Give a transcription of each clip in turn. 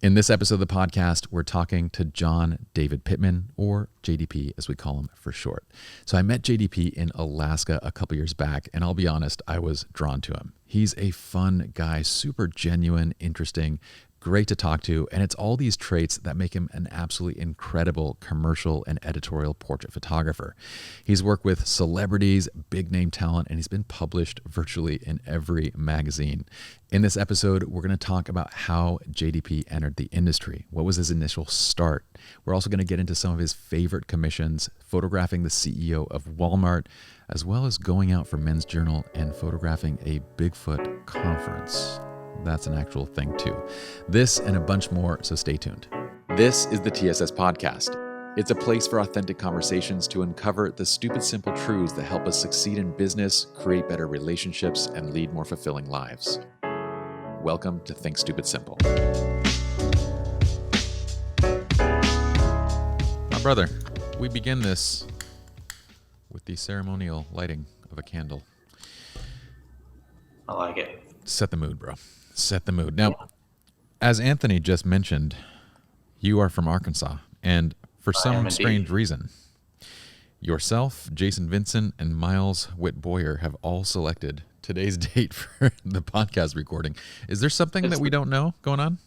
In this episode of the podcast, we're talking to John David Pittman, or JDP as we call him for short. So I met JDP in Alaska a couple years back, and I'll be honest, I was drawn to him. He's a fun guy, super genuine, interesting, great to talk to, and it's all these traits that make him an absolutely incredible commercial and editorial portrait photographer. He's worked with celebrities, big name talent, and he's been published virtually in every magazine. In this episode, we're going to talk about how JDP entered the industry. What was his initial start? We're also going to get into some of his favorite commissions, photographing the CEO of Walmart, as well as going out for Men's Journal and photographing a Bigfoot conference. That's an actual thing too. This and a bunch more, so stay tuned. This is the TSS Podcast. It's a place for authentic conversations to uncover the stupid, simple truths that help us succeed in business, create better relationships, and lead more fulfilling lives. Welcome to Think Stupid Simple. My brother, we begin this with the ceremonial lighting of a candle. I like it. Set the mood, bro. Set the mood. Now, as Anthony just mentioned, you are from Arkansas, and for some strange reason, yourself, Jason Vincent, and Miles Whit Boyer have all selected today's date for the podcast recording. Is there something that we don't know going on?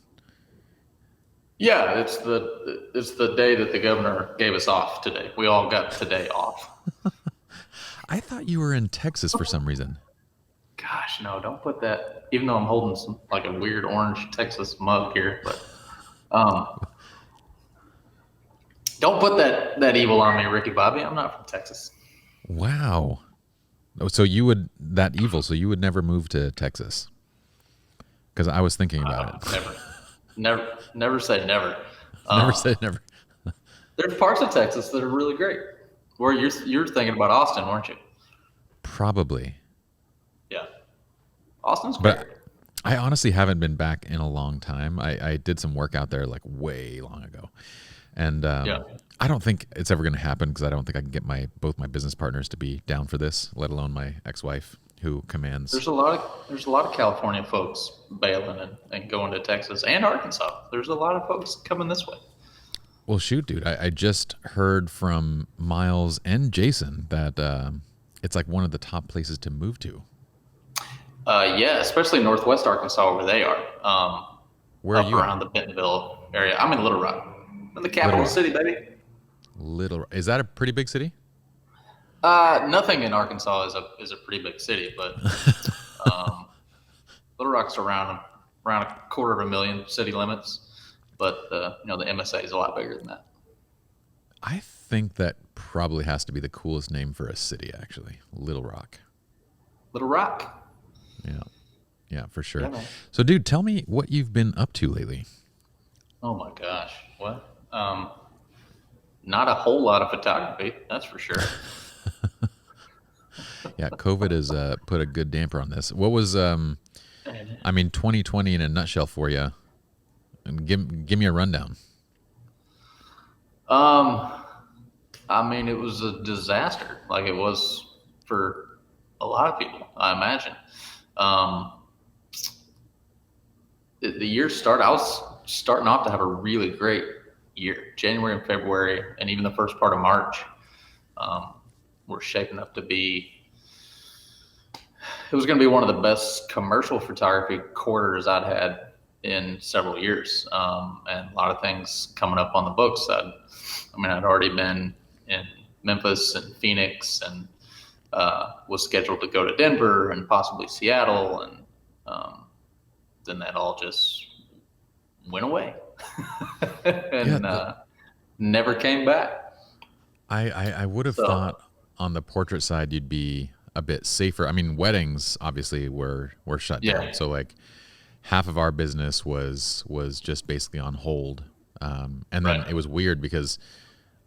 Yeah, it's the day that the governor gave us off today. We all got today off. I thought you were in Texas for some reason. Gosh, no, don't put that, even though I'm holding some, like a weird orange Texas mug here, but don't put that evil on me, Ricky Bobby. I'm not from Texas. Wow. So you would never move to Texas? Because I was thinking about it. Never say never. Never say never. There's parts of Texas that are really great. Where you're thinking about Austin, weren't you? Probably. Yeah. Austin's great. But I honestly haven't been back in a long time. I did some work out there like way long ago. And I don't think it's ever going to happen because I don't think I can get both my business partners to be down for this, let alone my ex-wife who commands. There's a lot of California folks bailing and going to Texas and Arkansas. There's a lot of folks coming this way. Well, shoot, dude. I just heard from Miles and Jason that it's like one of the top places to move to. Yeah, especially Northwest Arkansas where they are. Where are you? Around the Bentonville area. I'm in Little Rock. I'm the capital city, baby. Is that a pretty big city? Nothing in Arkansas is a pretty big city, but Little Rock's around 250,000 city limits. But the MSA is a lot bigger than that. I think that probably has to be the coolest name for a city, actually. Little Rock. Little Rock. Yeah, for sure. Yeah, so, dude, tell me what you've been up to lately. Oh my gosh, what? Not a whole lot of photography, that's for sure. Yeah, COVID has put a good damper on this. What was 2020 in a nutshell for you? And give me a rundown. It was a disaster, like it was for a lot of people, I imagine. The year started, I was starting off to have a really great year. January and February, and even the first part of March, were shaping up to be, it was going to be one of the best commercial photography quarters I'd had in several years, and a lot of things coming up on the books. I'd already been in Memphis and Phoenix, and was scheduled to go to Denver and possibly Seattle, and then that all just went away and never came back. I would have thought on the portrait side you'd be a bit safer. Weddings obviously were shut down, so like half of our business was just basically on hold. And then it was weird because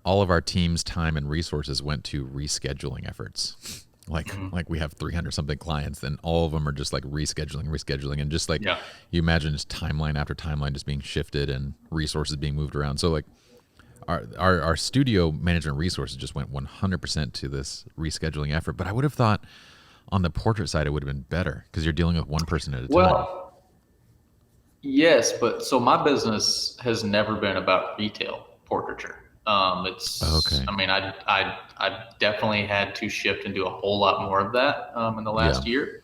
all of our team's time and resources went to rescheduling efforts. Like we have 300 something clients, and all of them are just like rescheduling. And just like you imagine just timeline after timeline just being shifted and resources being moved around. So like our studio management resources just went 100% to this rescheduling effort. But I would have thought on the portrait side, it would have been better because you're dealing with one person at a time. Yes, but so my business has never been about retail portraiture. Okay. I mean, I definitely had to shift and do a whole lot more of that in the Yeah. last year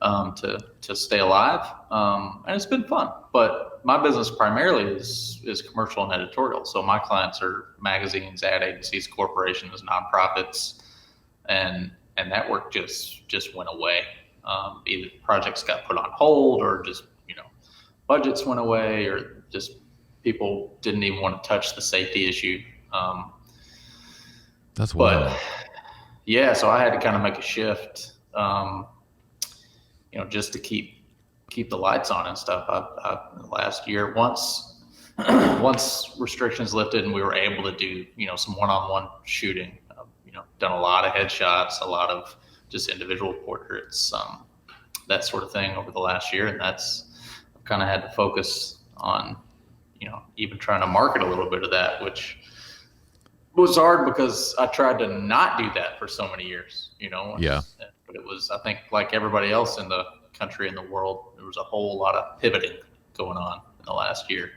to stay alive, and it's been fun. But my business primarily is commercial and editorial. So my clients are magazines, ad agencies, corporations, nonprofits, and that work just went away. Either projects got put on hold, or just budgets went away, or just people didn't even want to touch the safety issue. Um, That's but wild. yeah, so I had to kind of make a shift, just to keep the lights on and stuff. Last year, once restrictions lifted and we were able to do some one-on-one shooting, done a lot of headshots, a lot of just individual portraits, that sort of thing over the last year, and that's I've kind of had to focus on even trying to market a little bit of that, which was hard because I tried to not do that for so many years, Yeah. but it was, I think, like everybody else in the country and the world, there was a whole lot of pivoting going on in the last year.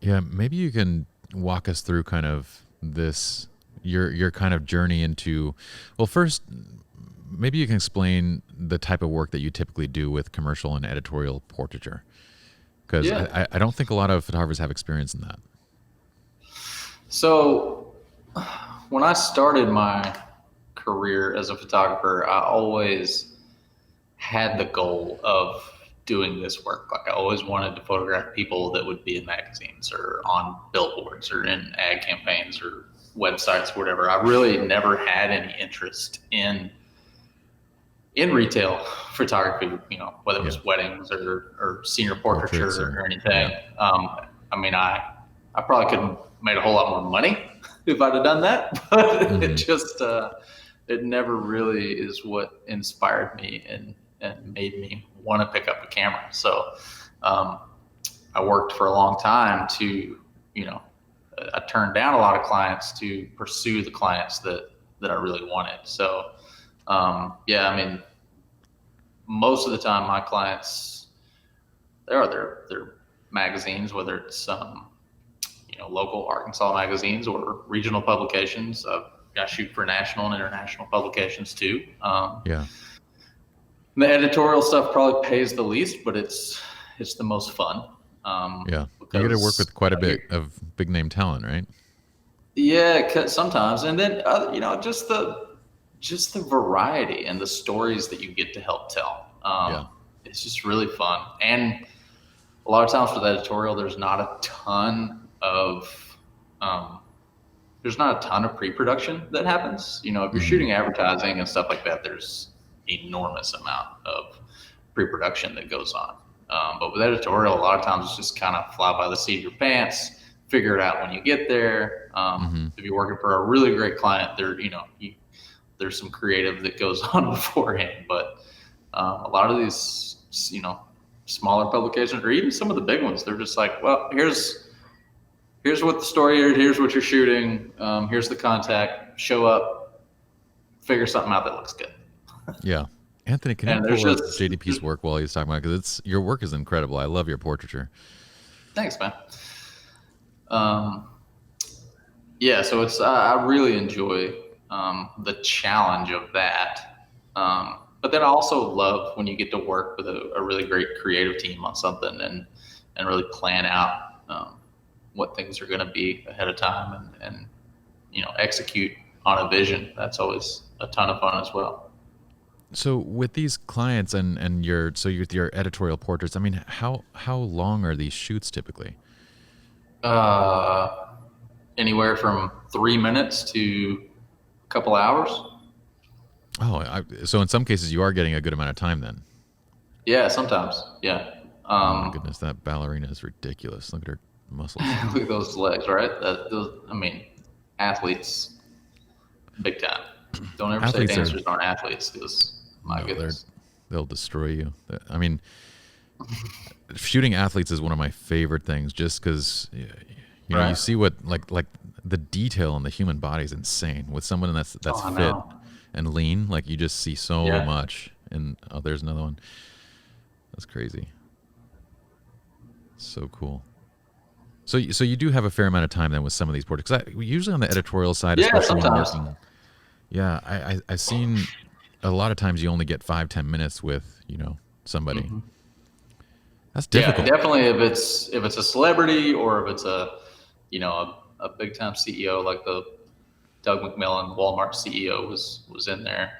Yeah. Maybe you can walk us through kind of this, your kind of journey into, well, first, maybe you can explain the type of work that you typically do with commercial and editorial portraiture. Because Yeah. I don't think a lot of photographers have experience in that. So when I started my career as a photographer, I always had the goal of doing this work. Like I always wanted to photograph people that would be in magazines or on billboards or in ad campaigns or websites, whatever. I really never had any interest in retail photography, whether it Yeah. was weddings or senior Portraits portraiture or, or yeah. anything. I mean, I probably could have made a whole lot more money if I'd have done that, but Hmm. it never really is what inspired me and made me want to pick up a camera. So, um, I worked for a long time I turned down a lot of clients to pursue the clients that I really wanted. So, yeah, I mean, most of the time my clients, they're magazines, whether it's local Arkansas magazines or regional publications. I shoot for national and international publications too. Yeah. The editorial stuff probably pays the least, but it's the most fun, Yeah. You get to work because with quite a bit of big name talent, right? yeah, sometimes, and then just the variety and the stories that you get to help tell. Yeah. It's just really fun, and a lot of times with editorial, um, there's not a ton of pre-production that happens. If you're Hmm. shooting advertising and stuff like that, there's enormous amount of pre-production that goes on. But with editorial, a lot of times it's just kind of fly by the seat of your pants, figure it out when you get there. Hmm. If you're working for a really great client, there's some creative that goes on beforehand. But a lot of these, smaller publications, or even some of the big ones, they're just like, well, here's what the story is. Here's what you're shooting. Here's the contact. Show up, figure something out that looks good. Yeah. Anthony, can you And there's pull up just JDP's work while he's talking about it? Because your work is incredible. I love your portraiture. thanks, man. Um, yeah, so I really enjoy the challenge of that. But then I also love when you get to work with a really great creative team on something and really plan out what things are going to be ahead of time and execute on a vision. That's always a ton of fun as well. So with these clients and your editorial portraits, I mean, how long are these shoots typically? Uh, Anywhere from 3 minutes to a couple hours. Oh, so in some cases you are getting a good amount of time then. Yeah, sometimes. Yeah. Oh my goodness, that ballerina is ridiculous. Look at her muscles. Look at those legs, right? I mean, athletes, big time. Don't ever say Athletes are dancers aren't athletes, because my no, goodness. they'll destroy you. I mean, shooting athletes is one of my favorite things, just because you Right? see what like the detail in the human body is insane. With someone that's Oh, I fit know. and lean, like you just see so Yeah. much. And oh, there's another one. That's crazy. So cool. So you do have a fair amount of time then with some of these portraits. Because usually on the editorial side, Yeah, especially when I'm sometimes. working, yeah, I've seen a lot of times you only get 5-10 minutes with somebody. Hmm. That's Yeah, difficult. definitely. If it's a celebrity or if it's a big time CEO like the Doug McMillon, Walmart CEO, was in there.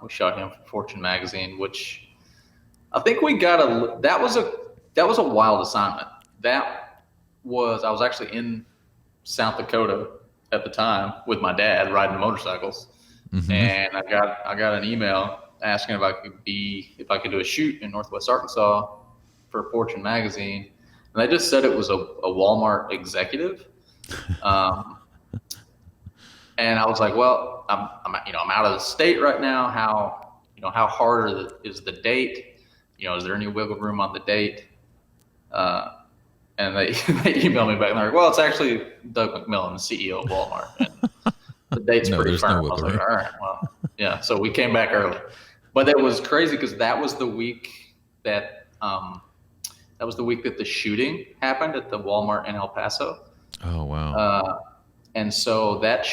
We shot him for Fortune magazine, which I think we got a that was a wild assignment. I was actually in South Dakota at the time with my dad riding motorcycles, Hmm. and I got an email asking if I could do a shoot in Northwest Arkansas for Fortune magazine, and they just said it was a Walmart executive. Um, and I was like, well, I'm out of the state right now. How hard is the date? Is there any wiggle room on the date? Uh, and they they emailed me back and they're like, well, it's actually Doug McMillon, the CEO of Walmart, and the date's No, pretty there's no firm. I was wiggle like, room. all right, well, yeah. So we came back early, but it was crazy because that that was the week that the shooting happened at the Walmart in El Paso. Oh wow. Uh, and so that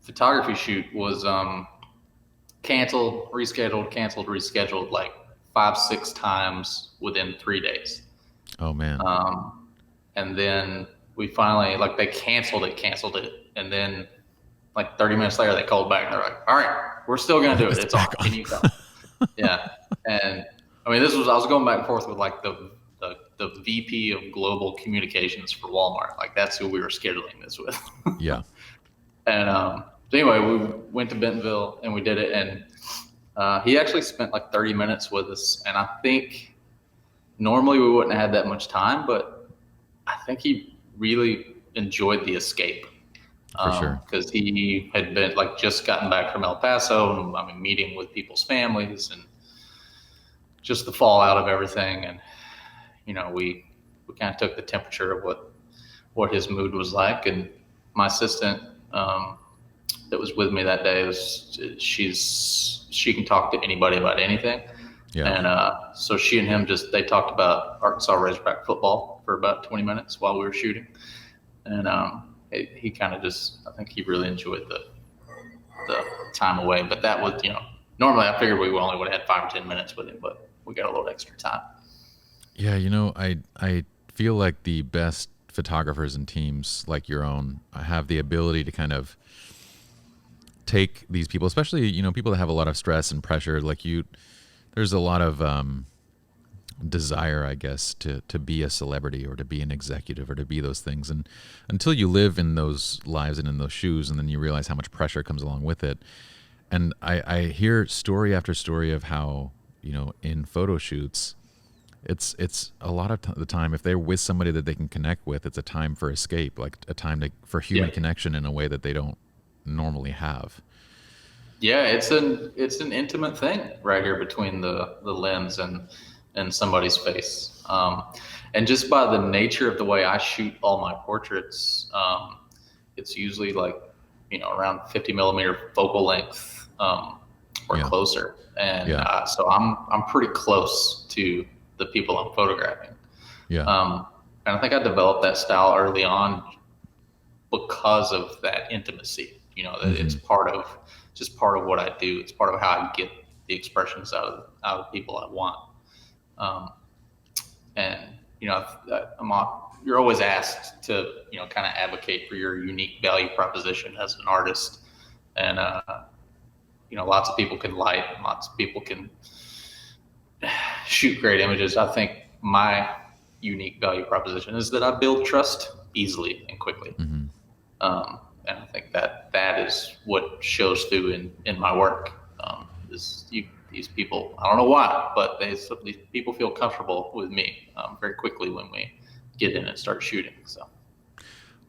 photography shoot was canceled, rescheduled like 5, 6 times within 3 days. Oh man. Um, and then we finally, like, they canceled it. And then, like, 30 minutes later, they called back and they're like, all right, we're still going to do it. It's It's on. back on. Can you come? Yeah. And I mean, I was going back and forth with like the VP of global communications for Walmart. Like, that's who we were scheduling this with. Yeah. And so anyway, we went to Bentonville and we did it. And he actually spent like 30 minutes with us. And I think normally we wouldn't have had that much time, but I think he really enjoyed the escape For sure. because he had been like just gotten back from El Paso and I mean meeting with people's families and just the fallout of everything. And we kind of took the temperature of what his mood was like. And my assistant that was with me that day she can talk to anybody about anything. Yeah. And so she and him they talked about Arkansas Razorback football for about 20 minutes while we were shooting. And he kind of I think he really enjoyed the time away. But that was, normally I figured we only would have had 5 or 10 minutes with him, but we got a little extra time. Yeah, I feel like the best photographers and teams like your own have the ability to kind of take these people, especially people that have a lot of stress and pressure. Like there's a lot of desire, I guess, to be a celebrity or to be an executive or to be those things. And until you live in those lives and in those shoes, and then you realize how much pressure comes along with it. And I hear story after story of how in photo shoots, it's a lot of the time if they're with somebody that they can connect with, it's a time for escape, like a time for human Yeah. connection in a way that they don't normally have. Yeah, it's an intimate thing right here between the lens and somebody's face. And just by the nature of the way I shoot all my portraits, it's usually like around 50 millimeter focal length or Yeah. closer, and Yeah. so I'm pretty close to the people I'm photographing. Yeah. And I think I developed that style early on because of that intimacy. That it's part of what I do. It's part of how I get the expressions out of people I want. Um, and you're always asked to kind of advocate for your unique value proposition as an artist. And lots of people can light, and lots of people can shoot great images. I think my unique value proposition is that I build trust easily and quickly. Mm-hmm. And I think that is what shows through in my work. These people, I don't know why, but these people feel comfortable with me very quickly when we get in and start shooting. So,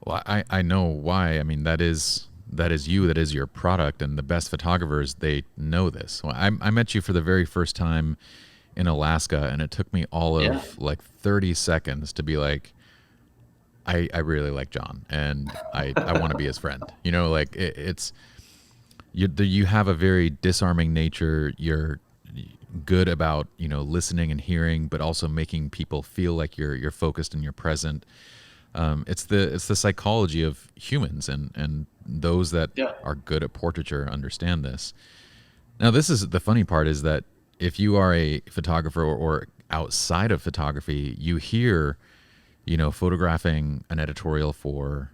Well, I know why. I mean, that is you. That is your product, and the best photographers, they know this. Well, I met you for the very first time in Alaska, and it took me all of like 30 seconds to be like, I really like John, and I want to be his friend. Like it's you have a very disarming nature. good about, listening and hearing, but also making people feel like you're focused and you're present. It's the psychology of humans, and those that Yeah. are good at portraiture understand this. Now, this is the funny part, is that if you are a photographer or outside of photography, you hear, photographing an editorial for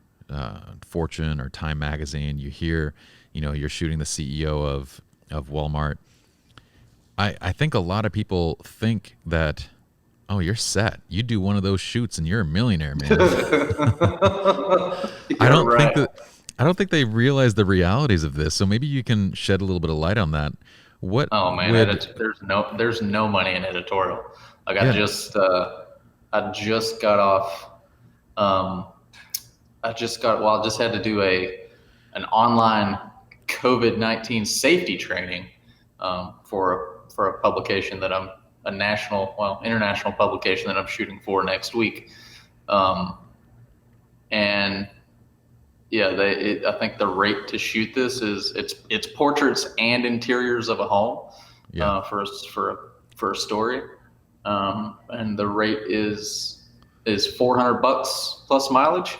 Fortune or Time Magazine. You hear, you're shooting the CEO of Walmart. I think a lot of people think that, oh, you're set. You do one of those shoots and you're a millionaire, man. I You're don't think right. that I don't think they realize the realities of this. So maybe you can shed a little bit of light on that. What Oh man, would there's no money in editorial. Like yeah, I just got off. Um, I just had to do an online COVID-19 safety training for a publication that I'm international publication that I'm shooting for next week. And yeah, I think the rate to shoot this is it's portraits and interiors of a home yeah, for a story, and the rate is $400 plus mileage.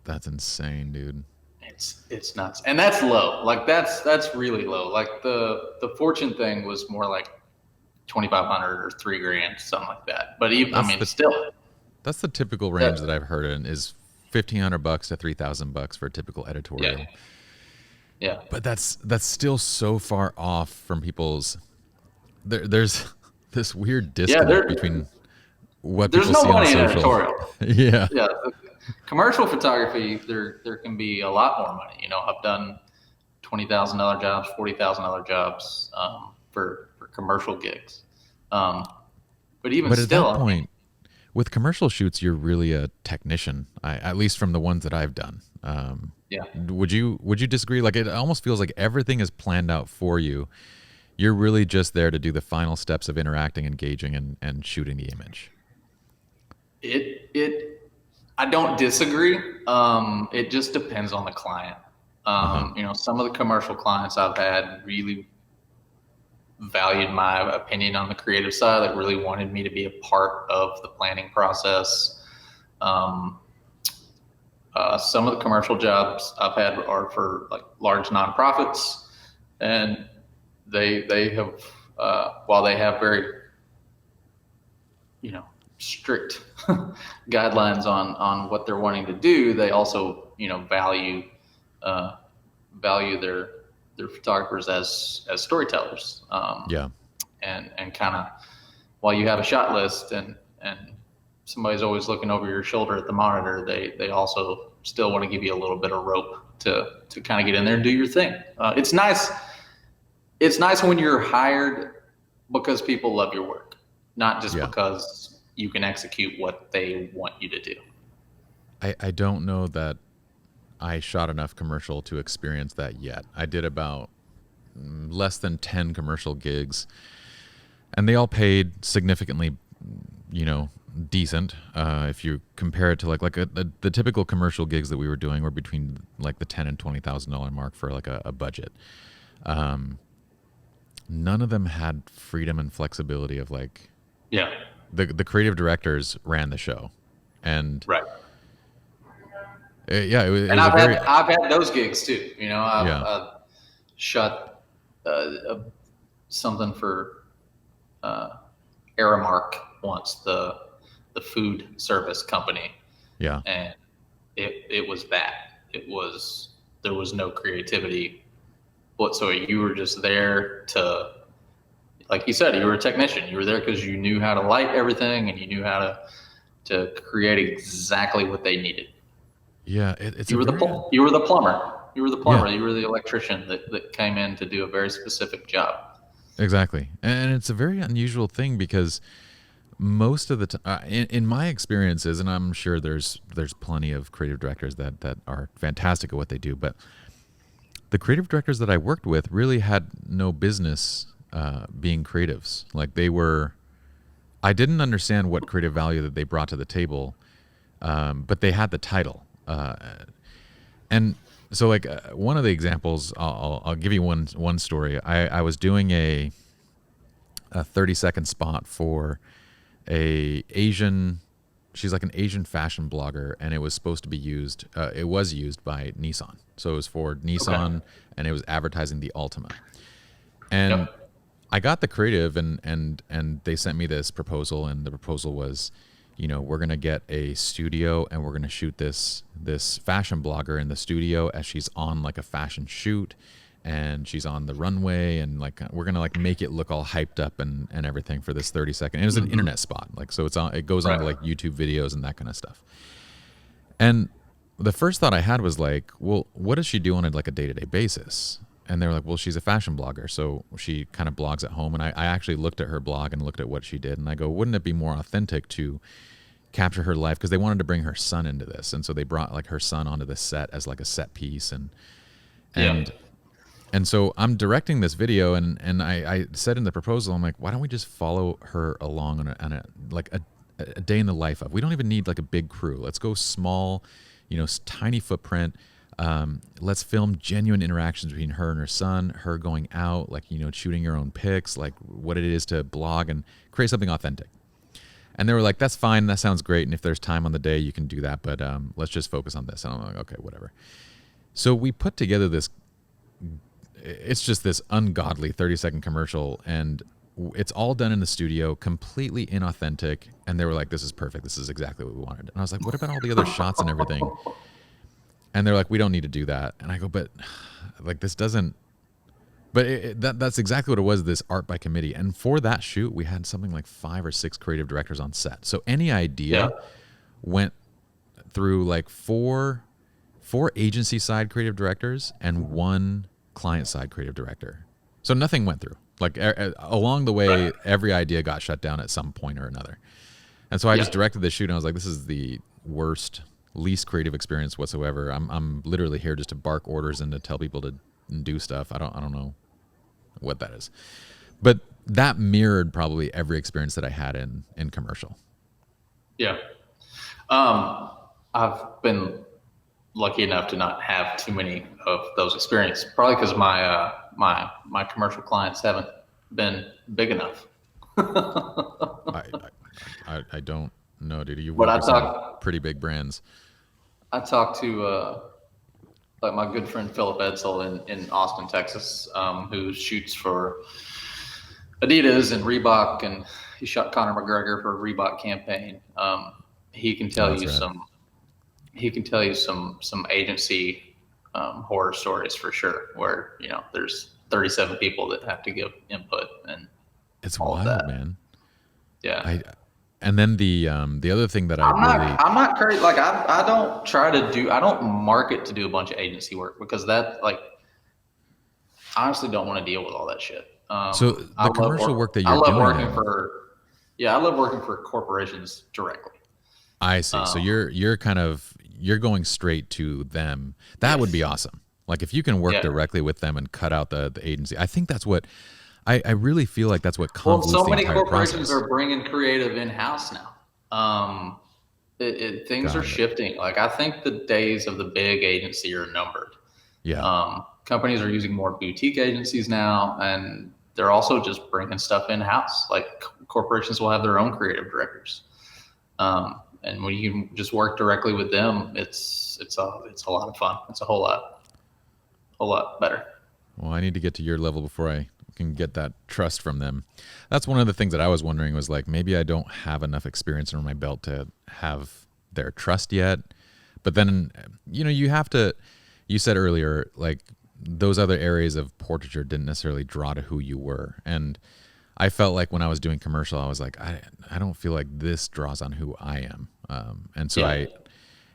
that's insane, dude. It's nuts, and that's low. Like that's really low. Like the Fortune thing was more like 2,500 or $3,000, something like that. But even That's the still, that's the typical range that I've heard in, is $1,500 to $3,000 for a typical editorial. yeah, yeah. But that's still so far off from people's. There's this weird Yeah, disconnect between what there's people no see on money in social. editorial. Yeah, Yeah, commercial photography, there can be a lot more money. I've done $20,000 jobs, $40,000 jobs for commercial gigs. But even but at still, that point, with commercial shoots, you're really a technician. At least from the ones that I've done. yeah, Would you disagree? Like, it almost feels like everything is planned out for you. You're really just there to do the final steps of interacting, engaging, and shooting the image. I don't disagree. It just depends on the client. Uh-huh. Some of the commercial clients I've had really valued my opinion on the creative side, that really wanted me to be a part of the planning process. Some of the commercial jobs I've had are for like large nonprofits, and they have while they have very strict guidelines on what they're wanting to do, they also value their photographers as storytellers. Yeah. And kind of, while you have a shot list and somebody's always looking over your shoulder at the monitor, they also still want to give you a little bit of rope to kind of get in there and do your thing. It's nice when you're hired because people love your work, not just because you can execute what they want you to do. I don't know that I shot enough commercial to experience that yet. I did about less than 10 commercial gigs, and they all paid significantly, decent. If you compare it to the typical commercial gigs that we were doing were between like the $10,000 and $20,000 mark for like a budget. None of them had freedom and flexibility of like, Yeah. the creative directors ran the show, and Right. yeah, it And was I've had those gigs too. I've shot something for Aramark once, the food service company, yeah, and it was bad. There was no creativity whatsoever. You were just there to, like you said, you were a technician. You were there because you knew how to light everything and you knew how to create exactly what they needed. yeah. It's You were the plumber. You were the plumber. Yeah. You were the electrician that came in to do a very specific job. Exactly, and it's a very unusual thing because most of the time, in my experiences, and I'm sure there's plenty of creative directors that are fantastic at what they do, but the creative directors that I worked with really had no business being creatives. Like, I didn't understand what creative value that they brought to the table, but they had the title, and so like one of the examples, I'll give you one story. I was doing a 30-second spot for a Asian. She's like an Asian fashion blogger, and it was supposed to be used. It was used by Nissan, so it was for Okay. Nissan, and it was advertising the Altima. And Yep. I got the creative, and they sent me this proposal, and the proposal was, we're gonna get a studio, and we're gonna shoot this fashion blogger in the studio as she's on like a fashion shoot, and she's on the runway, and like we're gonna like make it look all hyped up and everything for this 30 second. It was an internet spot, like so it goes on Right. to like YouTube videos and that kind of stuff. And the first thought I had was like, well, what does she do on like a day-to-day basis? And they were like, well, she's a fashion blogger, so she kind of blogs at home. And I actually looked at her blog and looked at what she did, and I go, wouldn't it be more authentic to capture her life? Because they wanted to bring her son into this, and so they brought like her son onto the set as like a set piece, Yeah. and and so I'm directing this video, and I said in the proposal, I'm like, why don't we just follow her along on a day in the life of? We don't even need like a big crew. Let's go small, tiny footprint. Let's film genuine interactions between her and her son, her going out, like, shooting your own pics, like what it is to blog and create something authentic. And they were like, that's fine. That sounds great. And if there's time on the day, you can do that. But let's just focus on this. And I'm like, okay, whatever. So we put together it's just this ungodly 30-second commercial, and it's all done in the studio, completely inauthentic. And they were like, this is perfect. This is exactly what we wanted. And I was like, what about all the other shots and everything? And they're like, we don't need to do that. And I go, but like this doesn't. But that's exactly what it was. This art by committee, and for that shoot, we had something like 5 or 6 creative directors on set. So any Yeah. idea went through like four agency side creative directors and 1 client side creative director. So nothing went through. Like along the way, Right. every idea got shut down at some point or another. And so I Yeah. just directed this shoot, and I was like, this is the worst, least creative experience whatsoever. I'm literally here just to bark orders and to tell people to do stuff. I don't know what that is. But that mirrored probably every experience that I had in commercial. Yeah. I've been lucky enough to not have too many of those experiences, probably because my commercial clients haven't been big enough. I I don't know, dude. You But work with some pretty big brands. I talked to like my good friend Philip Edsel in Austin, Texas, who shoots for Adidas and Reebok, and he shot Conor McGregor for a Reebok campaign. He can Oh, tell that's you right. some agency horror stories for sure, where there's 37 people that have to give input and It's all of wild, that. man. Yeah. I and then the other thing that I I'm really not. I'm not crazy. Like I don't try to do. I don't market to do a bunch of agency work because that like I honestly don't want to deal with all that shit. so the commercial work that I you're love doing working then, for. Yeah, I love working for corporations directly. I see. So Um, you're going straight to them. That would be yes. awesome. Like if you can work Yeah. directly with them and cut out the agency. I think that's what I really feel like that's what Well, convolutes so the many entire corporations process. are bringing creative in house now. Things are Got it. shifting. Like I think the days of the big agency are numbered. Yeah. Companies are using more boutique agencies now, and they're also just bringing stuff in house. Like corporations will have their own creative directors, and when you can just work directly with them, it's a lot of fun. It's a whole lot better. Well, I need to get to your level before I can get that trust from them. That's one of the things that I was wondering was like maybe I don't have enough experience under my belt to have their trust yet. But then you have to you said earlier like those other areas of portraiture didn't necessarily draw to who you were. And I felt like when I was doing commercial, I was like I don't feel like this draws on who I am. And so Yeah,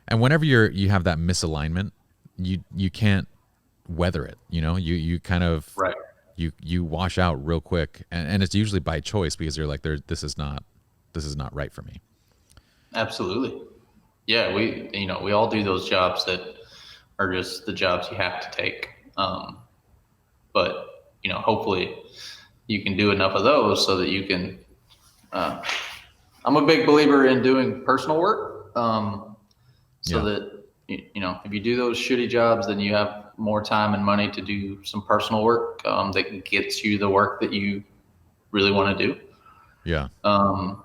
and whenever you have that misalignment, you can't weather it. You kind of right. you wash out real quick, and it's usually by choice because you're like this is not right for me. Absolutely. Yeah, we all do those jobs that are just the jobs you have to take. But hopefully you can do enough of those so that you can. Uh, I'm a big believer in doing personal work, so Yeah. that if you do those shitty jobs, then you have more time and money to do some personal work that gets you the work that you really want to do. Yeah. I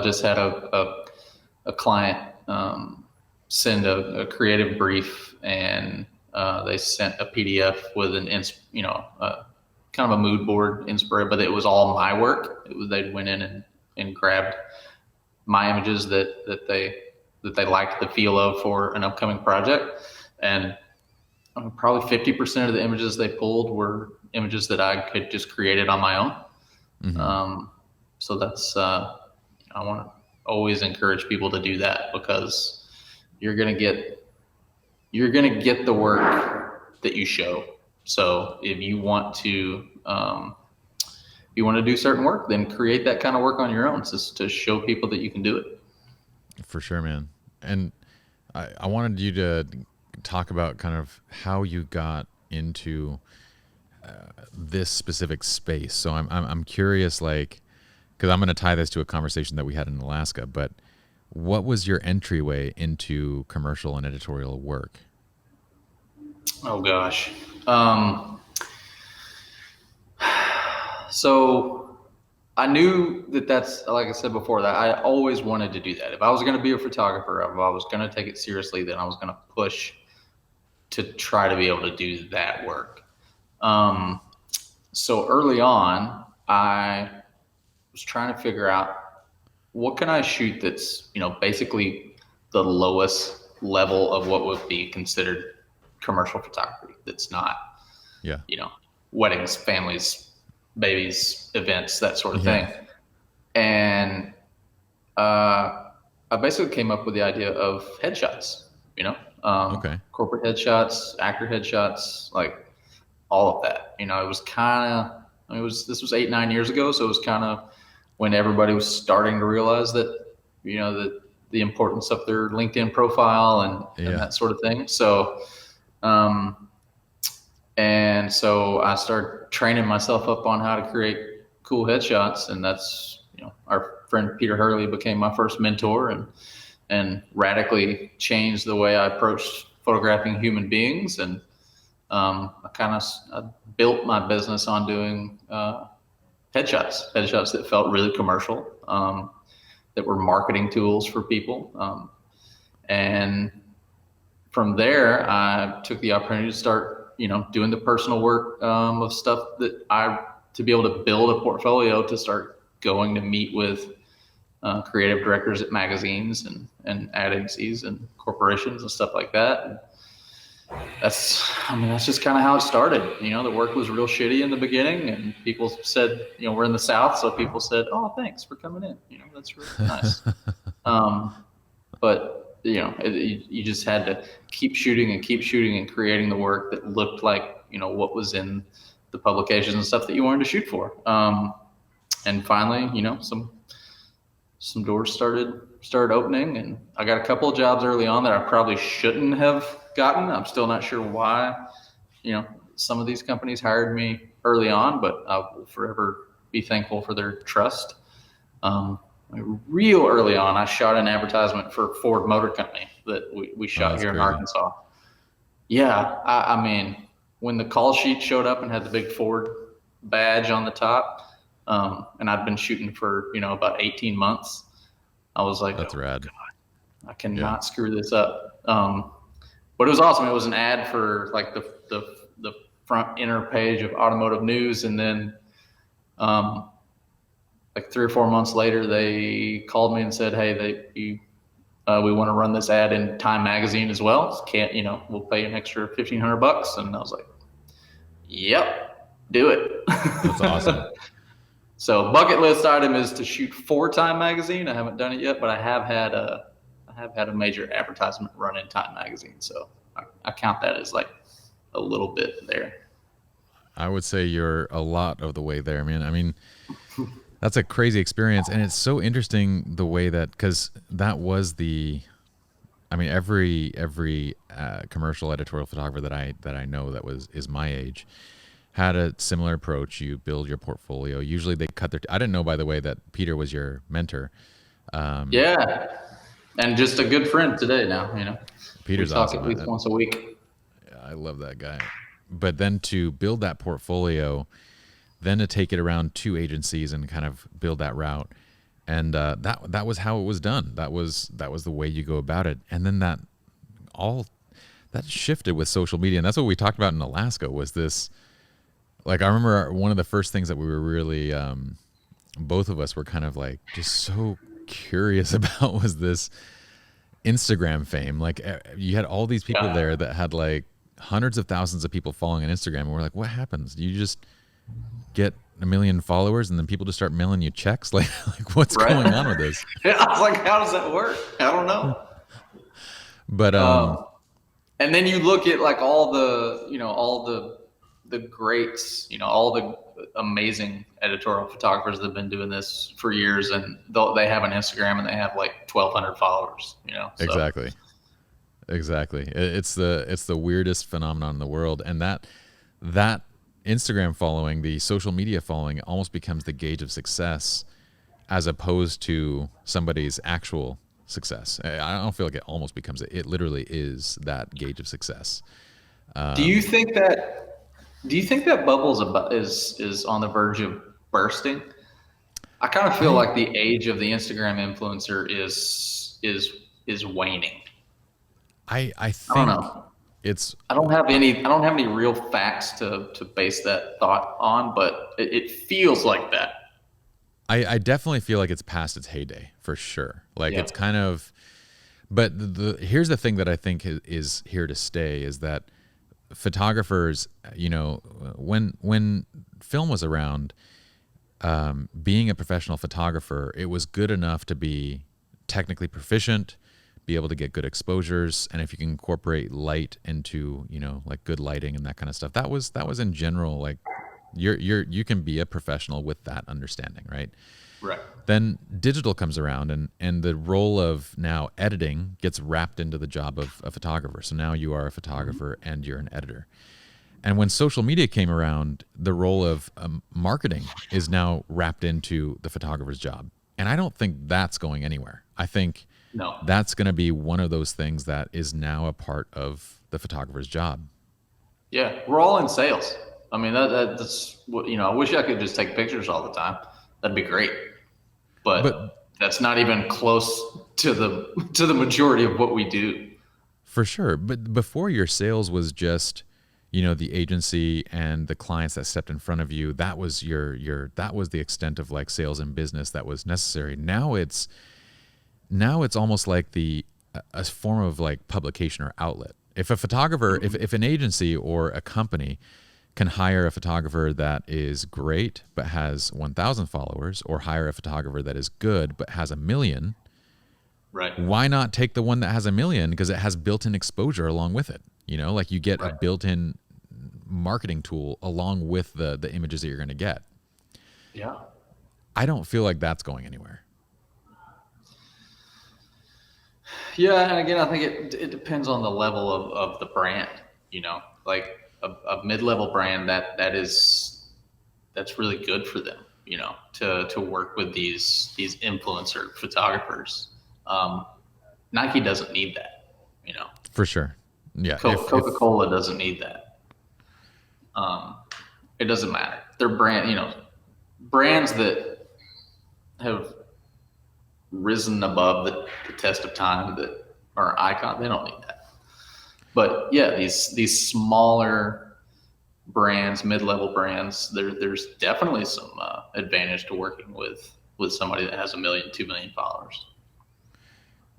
just had a client send a creative brief, and they sent a PDF with kind of a mood board inspired, but it was all my work. They went in and grabbed my images that they liked the feel of for an upcoming project, and probably 50% of the images they pulled were images that I could just create it on my own. So that's I want to always encourage people to do that, because you're gonna get the work that you show. So if you want to do certain work, then create that kind of work on your own, just to show people that you can do it. For sure, man. And I wanted you to talk about kind of how you got into this specific space. So I'm curious, like, because I'm going to tie this to a conversation that we had in Alaska, but what was your entryway into commercial and editorial work? Oh gosh. So I knew that's, like I said before, that I always wanted to do that. If I was going to be a photographer, if I was going to take it seriously, then I was going to push to try to be able to do that work. So early on, I was trying to figure out, what can I shoot that's, basically the lowest level of what would be considered commercial photography. That's not, Yeah. Weddings, families, babies, events, that sort of thing. And I basically came up with the idea of headshots, corporate headshots, actor headshots, like all of that. It was kind of, this was 8-9 years ago. So it was kind of when everybody was starting to realize that, that the importance of their LinkedIn profile and that sort of thing. So, and so I started training myself up on how to create cool headshots. And that's, our friend Peter Hurley became my first mentor and radically changed the way I approached photographing human beings. And I built my business on doing headshots that felt really commercial, that were marketing tools for people. And from there, I took the opportunity to start, doing the personal work of stuff to be able to build a portfolio, to start going to meet with creative directors at magazines and ad agencies and corporations and stuff like that. And that's just kind of how it started. The work was real shitty in the beginning, and people said, we're in the South, so people said, "Oh, thanks for coming in. That's really nice." But you just had to keep shooting and creating the work that looked like, what was in the publications and stuff that you wanted to shoot for. And finally, some doors started opening, and I got a couple of jobs early on that I probably shouldn't have gotten. I'm still not sure why, some of these companies hired me early on, but I will forever be thankful for their trust. Real early on, I shot an advertisement for Ford Motor Company that we shot here in Arkansas. Yeah. I mean, when the call sheet showed up and had the big Ford badge on the top, and I'd been shooting for, about 18 months, I was like, that's rad. God, I cannot screw this up. But it was awesome. It was an ad for like the front inner page of Automotive News. And then, like 3 or 4 months later, they called me and said, "Hey, we want to run this ad in Time magazine as well. We'll pay you an extra $1,500. And I was like, "Yep, do it." That's awesome. So bucket list item is to shoot for Time magazine. I haven't done it yet, but I have had a major advertisement run in Time magazine. So I count that as like a little bit there. I would say you're a lot of the way there, man. I mean, that's a crazy experience. And it's so interesting the way that, because that was every commercial editorial photographer that I know that is my age had a similar approach. You build your portfolio. Usually they cut I didn't know, by the way, that Peter was your mentor. Yeah. And just a good friend today now, Peter's awesome. At least once a week. I love that guy. But then to build that portfolio, then to take it around 2 agencies and kind of build that route. And that was how it was done. That was the way you go about it. And then that shifted with social media. And that's what we talked about in Alaska was this, like, I remember one of the first things that we were really, both of us were kind of like just so curious about was this Instagram fame. Like you had all these people there that had like hundreds of thousands of people following on Instagram. And we're like, what happens? Do you just get 1 million followers and then people just start mailing you checks? Like what's going on with this? Yeah, I was like, how does that work? I don't know. But and then you look at like all the greats, all the amazing editorial photographers that have been doing this for years, and they have an Instagram and they have like 1,200 followers. So. Exactly. It's the weirdest phenomenon in the world, and that Instagram following, the social media following, almost becomes the gauge of success, as opposed to somebody's actual success. I don't feel like it almost becomes it. It literally is that gauge of success. Do you think that bubble is on the verge of bursting? I kind of feel like the age of the Instagram influencer is waning. I think I don't know. I don't have any real facts to base that thought on, but it feels like that. I definitely feel like it's past its heyday for sure. Like it's kind of, but here's the thing that I think is here to stay is that photographers, when film was around, being a professional photographer, it was good enough to be technically proficient, be able to get good exposures, and if you can incorporate light into, like good lighting and that kind of stuff, that was in general, like you can be a professional with that understanding, right? Right. Then digital comes around, and the role of now editing gets wrapped into the job of a photographer. So now you are a photographer and you're an editor. And when social media came around, the role of marketing is now wrapped into the photographer's job. And I don't think that's going anywhere. I think that's going to be one of those things that is now a part of the photographer's job. Yeah, we're all in sales. I mean, that's what, I wish I could just take pictures all the time. That'd be great. But that's not even close to the majority of what we do. For sure. But before, your sales was just, the agency and the clients that stepped in front of you. That was that was the extent of like sales and business that was necessary. Now it's almost like a form of like publication or outlet. If a photographer, if an agency or a company can hire a photographer that is great but has 1,000 followers, or hire a photographer that is good but has 1 million, right? Why not take the one that has 1 million, because it has built-in exposure along with it? Like you get a built-in marketing tool along with the images that you're going to get. Yeah. I don't feel like that's going anywhere. Yeah, and again, I think it depends on the level of the brand. Like a mid-level brand that's really good for them. To work with these influencer photographers. Nike doesn't need that. For sure. Yeah. Coca-Cola doesn't need that. It doesn't matter. They're brands that have risen above the test of time, that are icon. They don't need that. But yeah, these smaller brands, mid-level brands, there's definitely some advantage to working with somebody that has 1 million, 2 million followers.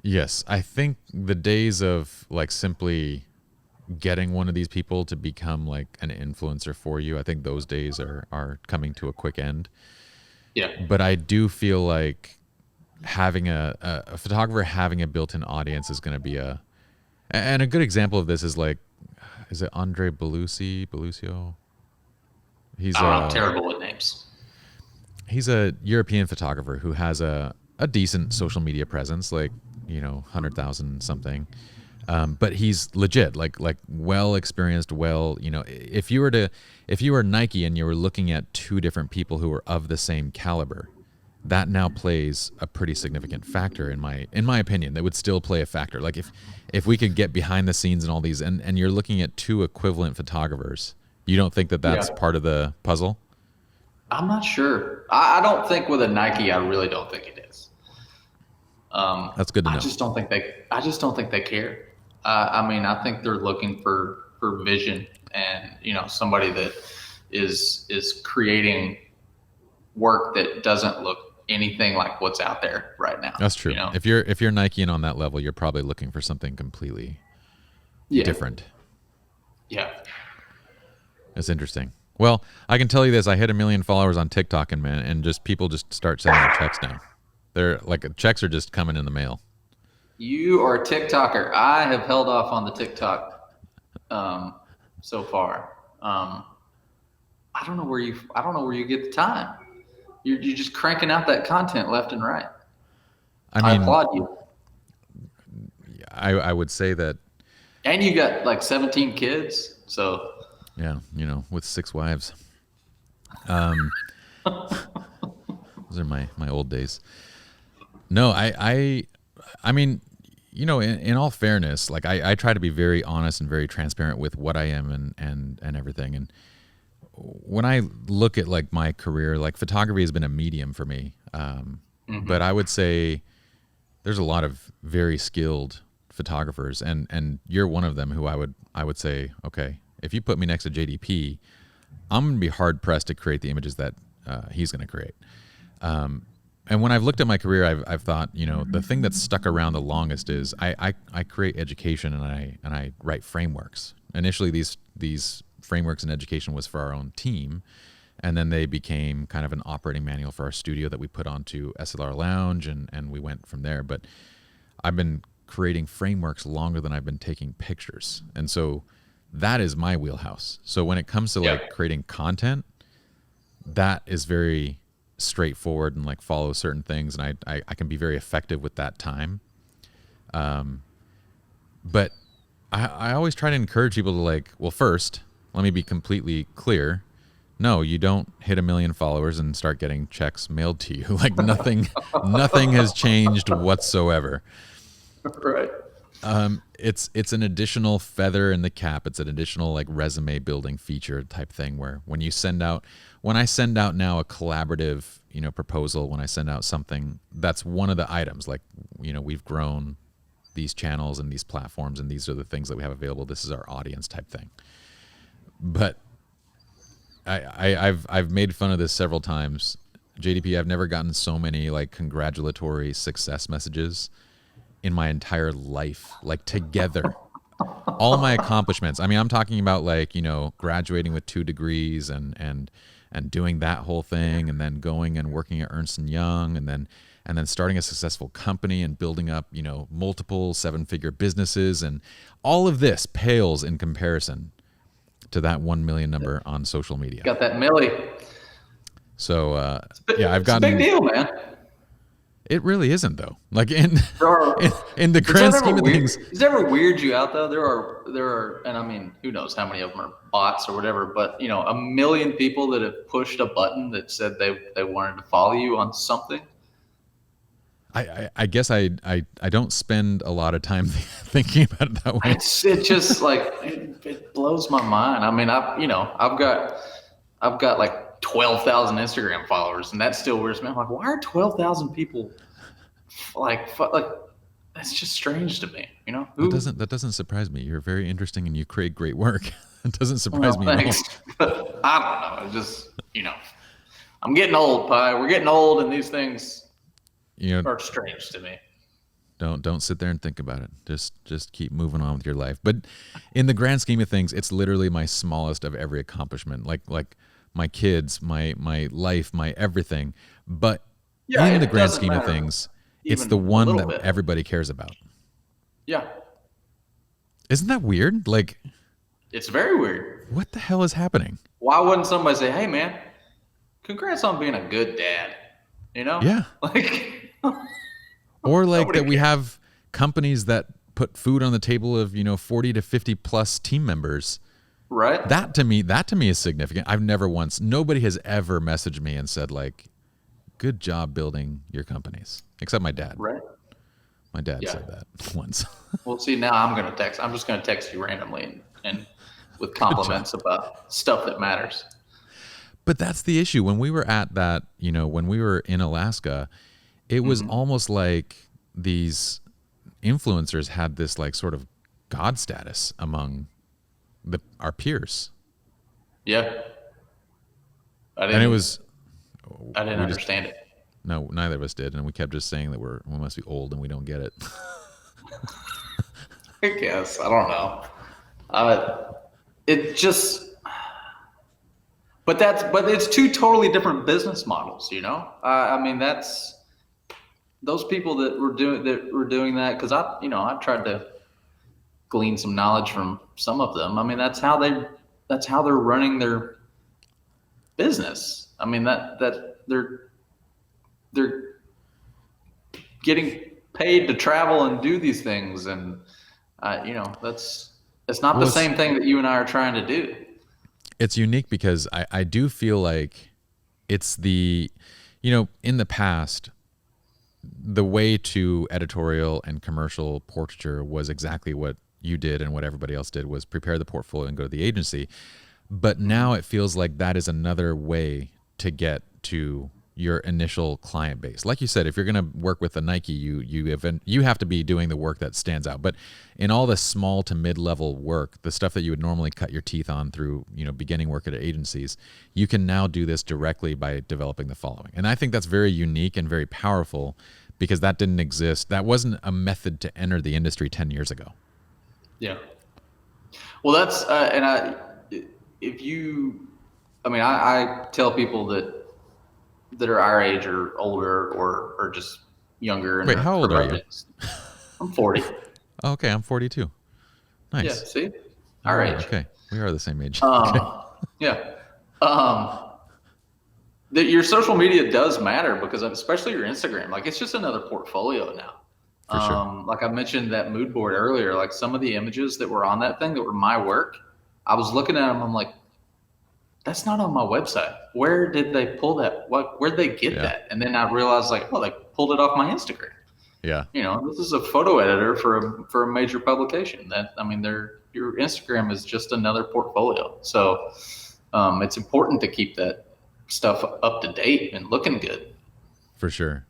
Yes, I think the days of like simply getting one of these people to become like an influencer for you, I think those days are coming to a quick end. Yeah. But I do feel like having a photographer having a built-in audience is going to be and a good example of this is like, is it Andre Belusio? I'm terrible with names. He's a European photographer who has a decent social media presence, like 100,000 something. But he's legit, like well experienced, if you were Nike and you were looking at 2 different people who were of the same caliber, that now plays a pretty significant factor in my opinion. That would still play a factor. Like if we could get behind the scenes and all these, and you're looking at 2 equivalent photographers, you don't think that that's part of the puzzle? I'm not sure. I don't think with a Nike, I really don't think it is. That's good to I know. just don't think they care. I mean, I think they're looking for vision and, somebody that is creating work that doesn't look anything like what's out there right now. That's true. If you're Nikeing on that level, you're probably looking for something completely Yeah. different. Yeah. That's interesting. Well, I can tell you this: I hit 1 million followers on TikTok, and just people just start sending me checks now. They're like checks are just coming in the mail. You are a TikToker. I have held off on the TikTok so far. I don't know where you get the time. You're just cranking out that content left and right. I I mean, applaud you. I would say that. And you got like 17 kids, so Yeah, with 6 wives. Those are my old days. No, I mean, in all fairness, like I try to be very honest and very transparent with what I am and everything. And when I look at like my career, like photography has been a medium for me. But I would say there's a lot of very skilled photographers, and you're one of them who I would say, okay, if you put me next to JDP, I'm gonna be hard pressed to create the images that he's gonna create. And when I've looked at my career, I've thought, the thing that's stuck around the longest is I create education and I write frameworks. Initially, these frameworks and education was for our own team, and then they became kind of an operating manual for our studio that we put onto SLR Lounge, and we went from there. But I've been creating frameworks longer than I've been taking pictures, and so that is my wheelhouse. So when it comes to like creating content, that is very straightforward and like follow certain things, and I can be very effective with that time. But I always try to encourage people to like, well, first, let me be completely clear. No, you don't hit 1 million followers and start getting checks mailed to you. Like nothing has changed whatsoever. right. It's an additional feather in the cap. It's an additional like resume building feature type thing where when I send out now a collaborative, proposal, when I send out something, that's one of the items. Like, we've grown these channels and these platforms, and these are the things that we have available. This is our audience type thing. But I've made fun of this several times. JDP, I've never gotten so many like congratulatory success messages in my entire life, like together. All my accomplishments. I mean, I'm talking about like, graduating with 2 degrees and doing that whole thing, and then going and working at Ernst & Young, and then starting a successful company and building up, multiple 7-figure businesses, and all of this pales in comparison to that 1 million number on social media. Got that Millie. So I've It's a big deal, man. It really isn't though. Like in the grand scheme of things. Does it ever weird you out though? There are, and I mean, who knows how many of them are bots or whatever, but 1 million people that have pushed a button that said they wanted to follow you on something. I guess I don't spend a lot of time thinking about it that way. It just like it blows my mind. I mean, I've got like 12,000 Instagram followers, and that still weirds me. I'm like, why are 12,000 people like that's just strange to me, That doesn't surprise me. You're very interesting and you create great work. It doesn't surprise me at all. But I don't know. It just, I'm getting old, Pi. We're getting old, and these things are strange to me. Don't sit there and think about it. Just keep moving on with your life. But in the grand scheme of things, it's literally my smallest of every accomplishment. Like my kids, my life, my everything. But in the grand scheme of things, it's the one that everybody cares about. Yeah. Isn't that weird? Like, it's very weird. What the hell is happening? Why wouldn't somebody say, "Hey, man, congrats on being a good dad"? Yeah. Like, or like that we have companies that put food on the table of 40 to 50 plus team members. Right. That to me is significant. Nobody has ever messaged me and said like, "Good job building your companies," except my dad. Right. My dad said that once. Well, see, now I'm just going to text you randomly and with compliments about stuff that matters. But that's the issue. When we were at that, when we were in Alaska, it was Hmm. almost like these influencers had this like sort of god status among our peers. Yeah, I And it didn't was, I didn't we just, understand it. no, neither of us did. And we kept just saying that we must be old and we don't get it. I guess I don't know. Uh, it just, but it's two totally different business models. I mean, that's those people that were doing that because I tried to glean some knowledge from some of them. I mean, that's how they're running their business. I mean that they're getting paid to travel and do these things, and that's it's not the Well, same thing that you and I are trying to do. it's unique because I do feel like it's in the past, the way to editorial and commercial portraiture was exactly what you did and what everybody else did was prepare the portfolio and go to the agency. But Hmm. now it feels like that is another way to get to your initial client base. Like you said, if you're going to work with a Nike, you have to be doing the work that stands out. But in all the small to mid-level work, the stuff that you would normally cut your teeth on through, beginning work at agencies, you can now do this directly by developing the following. And I think that's very unique and very powerful because that didn't exist. That wasn't a method to enter the industry 10 years ago. Yeah. Well, that's and if you, I mean, I tell people that are our age or older or just younger in Wait, their how old are you? progressions. I'm 40. Oh, okay, I'm 42. Yeah. Nice. See, All our right. age. Okay. We are the same age. Okay. Um, yeah. Um, that your social media does matter because especially your Instagram, like it's just another portfolio now. For sure. Like I mentioned that mood board earlier, like some of the images that were on that thing that were my work, I was looking at them. I'm like, that's not on my website. Where did they pull that? Where'd they get Yeah. that? And then I realized like, oh, they pulled it off my Instagram. Yeah. This is a photo editor for a major publication. That I mean, your Instagram is just another portfolio. So it's important to keep that stuff up to date and looking good. For sure.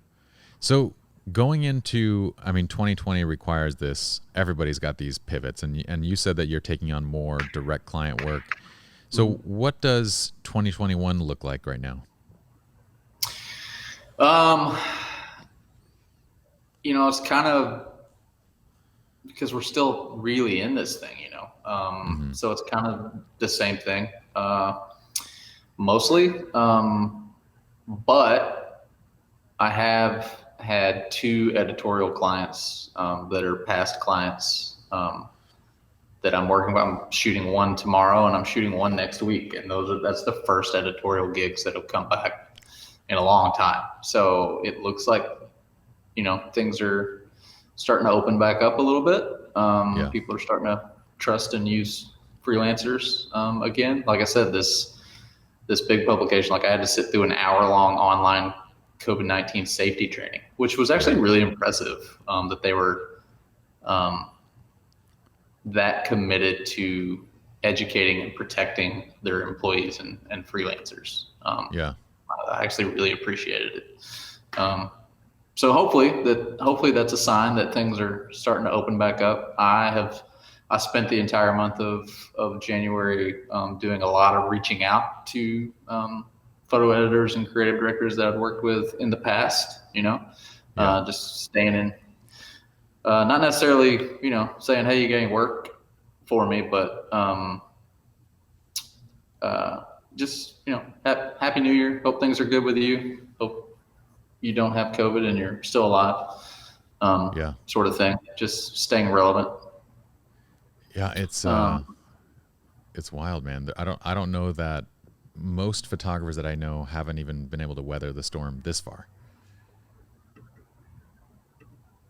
So going into, 2020 requires this. Everybody's got these pivots, and you said that you're taking on more direct client work. So Mhm. what does 2021 look like right now? Um, it's kind of because we're still really in this thing. Mm-hmm. So it's kind of the same thing, mostly. But I have had two editorial clients that are past clients that I'm working with. I'm shooting one tomorrow and I'm shooting one next week, and that's the first editorial gigs that have come back in a long time. So it looks like things are starting to open back up a little bit. Yeah. People are starting to trust and use freelancers again. Like I said, this big publication, like I had to sit through an hour-long online COVID-19 safety training, which was actually Wow. really impressive that they were um, that committed to educating and protecting their employees and freelancers. Yeah. I actually really appreciated it. So hopefully that's a sign that things are starting to open back up. I spent the entire month of January doing a lot of reaching out to photo editors and creative directors that I'd worked with in the past. Yeah. Just staying in, not necessarily saying, hey, you getting work for me, but uh, just happy New Year. Hope things are good with you. Hope you don't have COVID and you're still alive. Yeah. Sort of thing. Just staying relevant. Yeah. It's Um, it's wild, man. I don't know that most photographers that I know haven't even been able to weather the storm this far.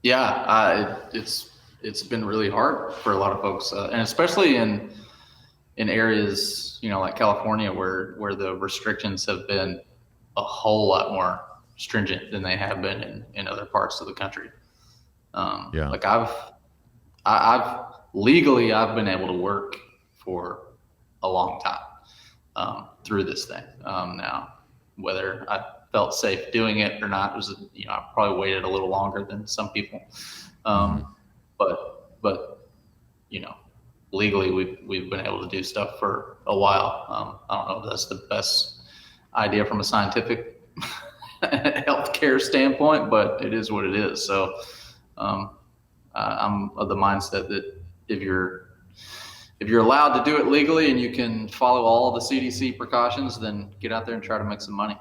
yeah, it's been really hard for a lot of folks, and especially in areas like California where the restrictions have been a whole lot more stringent than they have been in other parts of the country. Yeah. Like I've legally I've been able to work for a long time. through this thing now. Whether I felt safe doing it or not was, I probably waited a little longer than some people. But legally we've been able to do stuff for a while. I don't know if that's the best idea from a scientific healthcare standpoint, but it is what it is. So I'm of the mindset that if you're allowed to do it legally and you can follow all the CDC precautions, then get out there and try to make some money.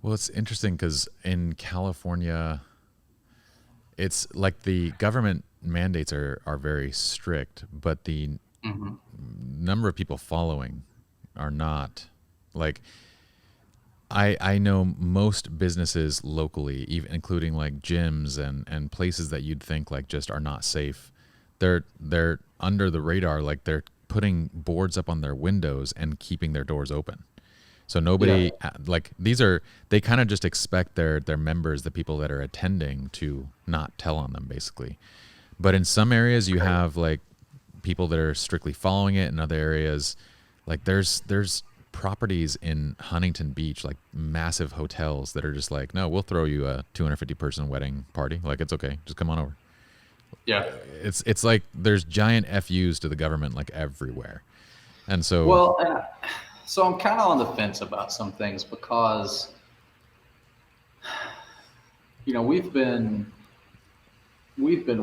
Well, it's interesting because in California, it's like the government mandates are very strict, but the number of people following are not. Like, I know most businesses locally, even including like gyms and places that you'd think like just are not safe, they're under the radar. Like, they're putting boards up on their windows and keeping their doors open. So nobody they kind of just expect their members, the people that are attending, to not tell on them, basically. But in some areas you have like people that are strictly following it. In other areas, like there's properties in Huntington Beach, like massive hotels that are just like, no, we'll throw you a 250 person wedding party. Like, it's okay. Just come on over. Yeah. It's like there's giant FUs to the government like everywhere. And so, so I'm kind of on the fence about some things because, we've been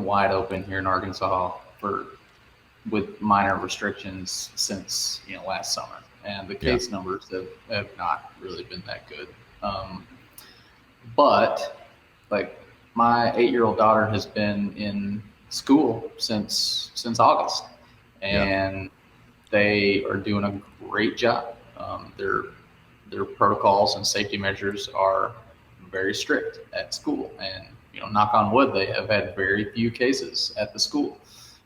wide open here in Arkansas with minor restrictions since, last summer, and the case numbers have not really been that good. But like my 8-year-old daughter has been in school since August, and they are doing a great job. Their protocols and safety measures are very strict at school, and knock on wood, they have had very few cases at the school.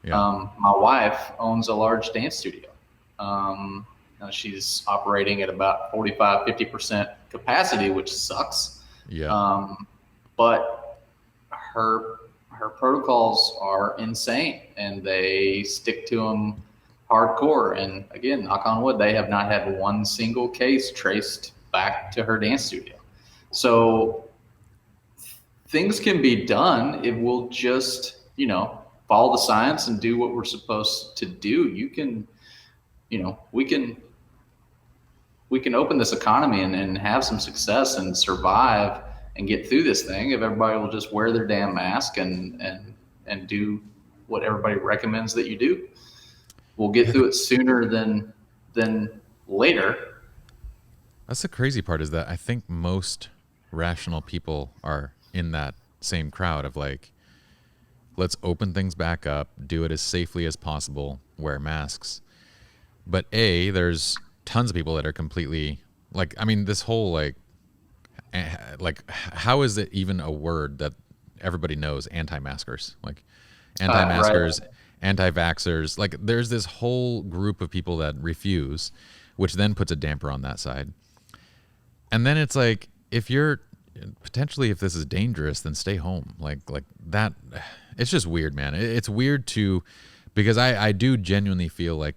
My wife owns a large dance studio. She's operating at about 45-50% capacity, which sucks. But her protocols are insane, and they stick to them hardcore. And again, knock on wood, they have not had one single case traced back to her dance studio. So things can be done if we'll just, follow the science and do what we're supposed to do. You can, we can open this economy and have some success and survive and get through this thing if everybody will just wear their damn mask and do what everybody recommends that you do. We'll get through it sooner than later. That's the crazy part, is that I think most rational people are in that same crowd of like, let's open things back up, do it as safely as possible, wear masks. But there's tons of people that are completely like, I mean, this whole like how is it even a word that everybody knows? Anti-maskers, like anti-maskers, anti-vaxxers. Like, there's this whole group of people that refuse, which then puts a damper on that side. And then it's like, if this is dangerous, then stay home. Like that. It's just weird, man. It's weird because I do genuinely feel like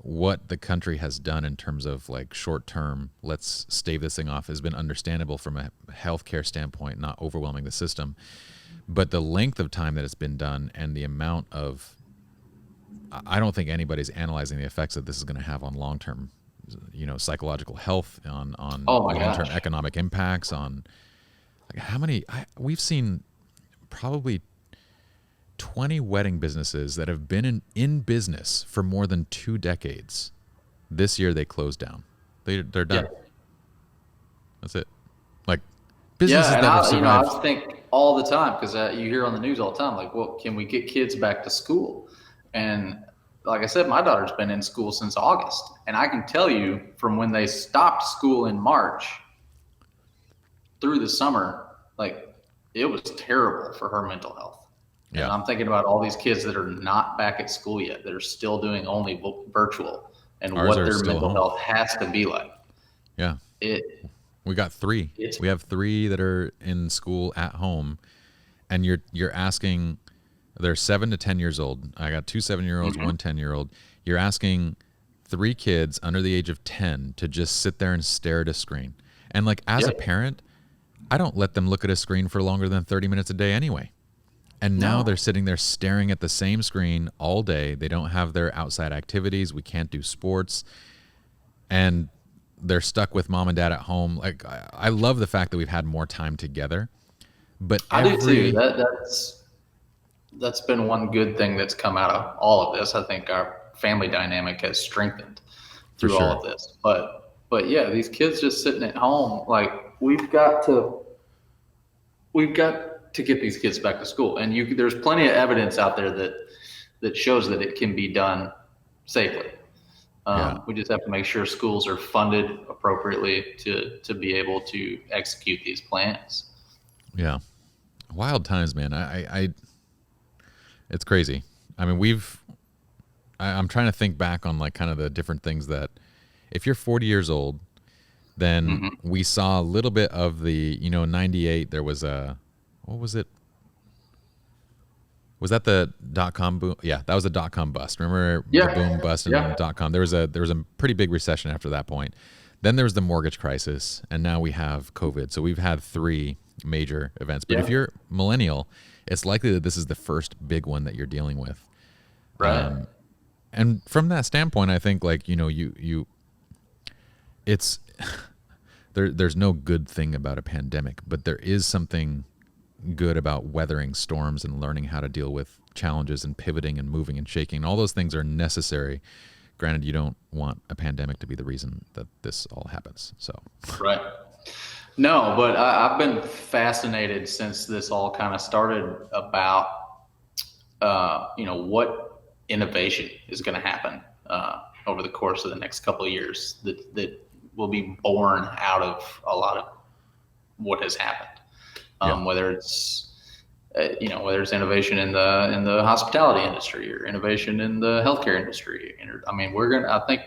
what the country has done in terms of like short term, let's stave this thing off, has been understandable from a healthcare standpoint, not overwhelming the system. But the length of time that it's been done and the amount of, I don't think anybody's analyzing the effects that this is going to have on long term, psychological health, on long term economic impacts, on like how many we've seen probably 20 wedding businesses that have been in business for more than 2 decades. This year they closed down. They're done. Yeah. That's it. Like, businesses that have survived. I think all the time, because you hear on the news all the time, like, well, can we get kids back to school? And like I said, my daughter's been in school since August, and I can tell you from when they stopped school in March through the summer, like, it was terrible for her mental health. Yeah. And I'm thinking about all these kids that are not back at school yet, that are still doing only virtual, and what their mental health has to be like. Yeah. We got 3. We have 3 that are in school at home, and you're asking, they're 7 to 10 years old. I got 2 7-year-olds, 1 10-year-old. You're asking 3 kids under the age of 10 to just sit there and stare at a screen. And like as a Yep. parent, I don't let them look at a screen for longer than 30 minutes a day anyway. And now they're No. sitting there staring at the same screen all day. They don't have their outside activities. We can't do sports. And they're stuck with mom and dad at home. Like I love the fact that we've had more time together. But I do too. That's been one good thing that's come out of all of this. I think our family dynamic has strengthened for through all sure. of this. But yeah, these kids just sitting at home, like we've got to get these kids back to school. And there's plenty of evidence out there that shows that it can be done safely. Yeah. We just have to make sure schools are funded appropriately to be able to execute these plans. Yeah. Wild times, man. I it's crazy. I mean, I'm trying to think back on like kind of the different things that if you're 40 years old, then Mm-hmm. we saw a little bit of the, 98, there was what was it? Was that the .com boom? Yeah, that was a .com bust. Remember the Yeah, boom bust in yeah, .com? There was a pretty big recession after that point. Then there was the mortgage crisis, and now we have COVID. So we've had 3 major events. But if yeah. you're millennial, it's likely that this is the first big one that you're dealing with. Right. And from that standpoint, I think like, you it's there's no good thing about a pandemic, but there is something good about weathering storms and learning how to deal with challenges and pivoting and moving and shaking. All those things are necessary. Granted, you don't want a pandemic to be the reason that this all happens. So, Right. No, but I've been fascinated since this all kind of started about, what innovation is going to happen over the course of the next couple of years that will be born out of a lot of what has happened. yeah, Whether it's innovation in the hospitality industry or innovation in the healthcare industry. I mean, I think,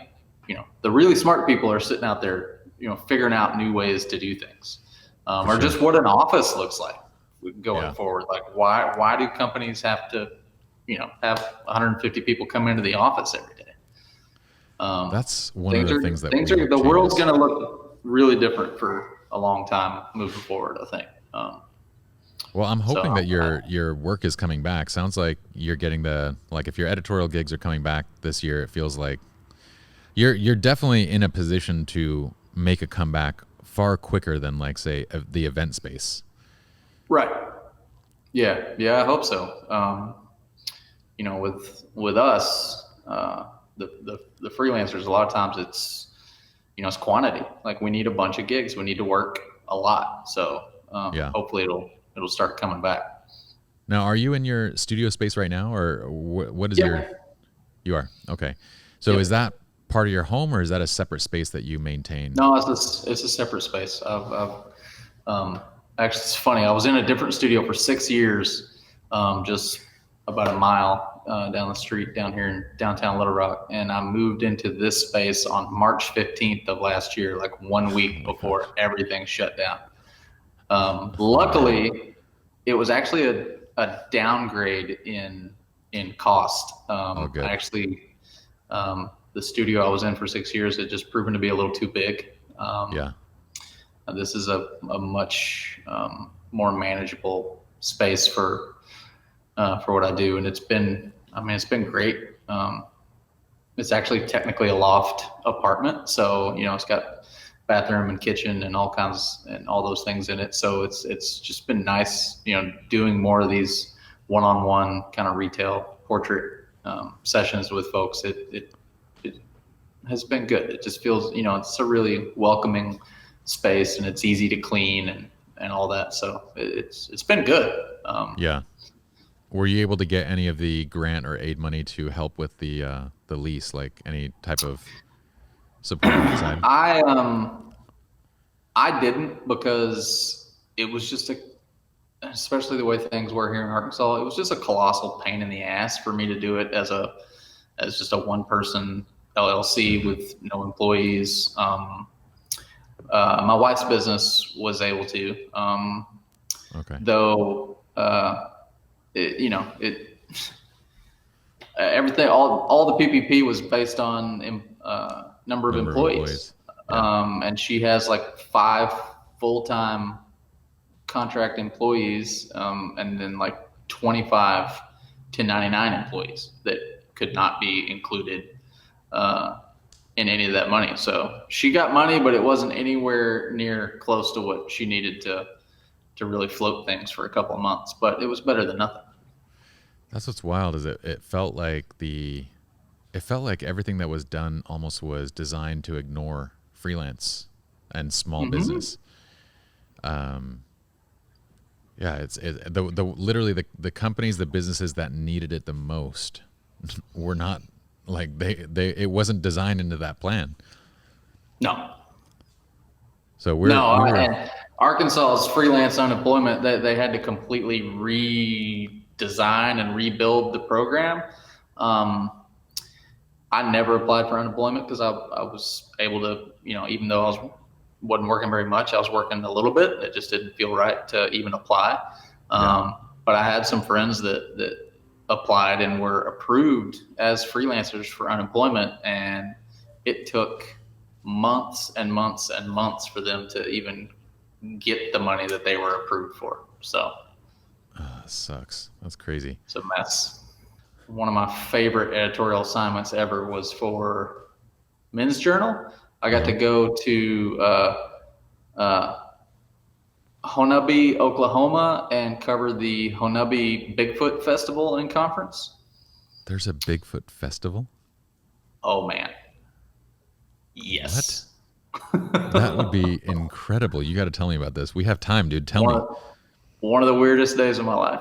the really smart people are sitting out there, figuring out new ways to do things, for or sure. just what an office looks like going Yeah. forward. Like why do companies have to, have 150 people come into the office every day? That's one of Things the are things that we things are hope the world's changes. going to look really different for a long time moving forward, I think. Well, I'm So hoping that your work is coming back. Sounds like you're getting like if your editorial gigs are coming back this year, it feels like you're definitely in a position to make a comeback far quicker than like say the event space. right. Yeah, I hope so. With us, the freelancers, a lot of times it's quantity. Like we need a bunch of gigs, we need to work a lot. So Yeah. hopefully it'll start coming back. Now, are you in your studio space right now, or what is your? Yeah. You are okay. So is Yep. that part of your home, or is that a separate space that you maintain? No, it's a separate space. Actually, it's funny. I was in a different studio for 6 years, just about a mile down the street down here in downtown Little Rock, and I moved into this space on March 15th of last year, like one Oh week my gosh. before everything shut down. Oh man. Luckily, it was actually a downgrade in cost. Oh I good. actually the studio I was in for 6 years had just proven to be a little too big. Yeah. This is a much more manageable space for what I do, and it's been great. It's actually technically a loft apartment, so it's got bathroom and kitchen and all kinds and all those things in it. So it's just been nice, doing more of these one-on-one kind of retail portrait sessions with folks. It has been good. It just feels, it's a really welcoming space, and it's easy to clean and all that. So it's been good. Yeah. Were you able to get any of the grant or aid money to help with the lease, like any type of support on that side? I didn't, because it was just especially the way things were here in Arkansas, it was just a colossal pain in the ass for me to do it as just a one person LLC with no employees. My wife's business was able to, Okay. though, it everything, all the PPP was based on number of employees. Yeah. And she has like 5 full-time contract employees, and then like 25 1099 employees that could not be included in any of that money. So she got money, but it wasn't anywhere near close to what she needed to really float things for a couple of months, but it was better than nothing. That's what's wild is it felt like everything that was done almost was designed to ignore freelance and small business. Yeah, it's literally the companies, the businesses that needed it the most were not like it wasn't designed into that plan. No. So and Arkansas's freelance unemployment, they had to completely redesign and rebuild the program. I never applied for unemployment because I was able to, even though wasn't working very much, I was working a little bit. It just didn't feel right to even apply. But I had some friends that applied and were approved as freelancers for unemployment, and it took months and months and months for them to even get the money that they were approved for. So sucks. That's crazy. It's a mess. One of my favorite editorial assignments ever was for Men's Journal. I got to go to Honobbe, Oklahoma, and cover the Honobbe Bigfoot Festival and Conference. There's a Bigfoot festival? Oh, man. Yes. What? That would be incredible. You got to tell me about this. We have time, dude. Tell me. One of the weirdest days of my life.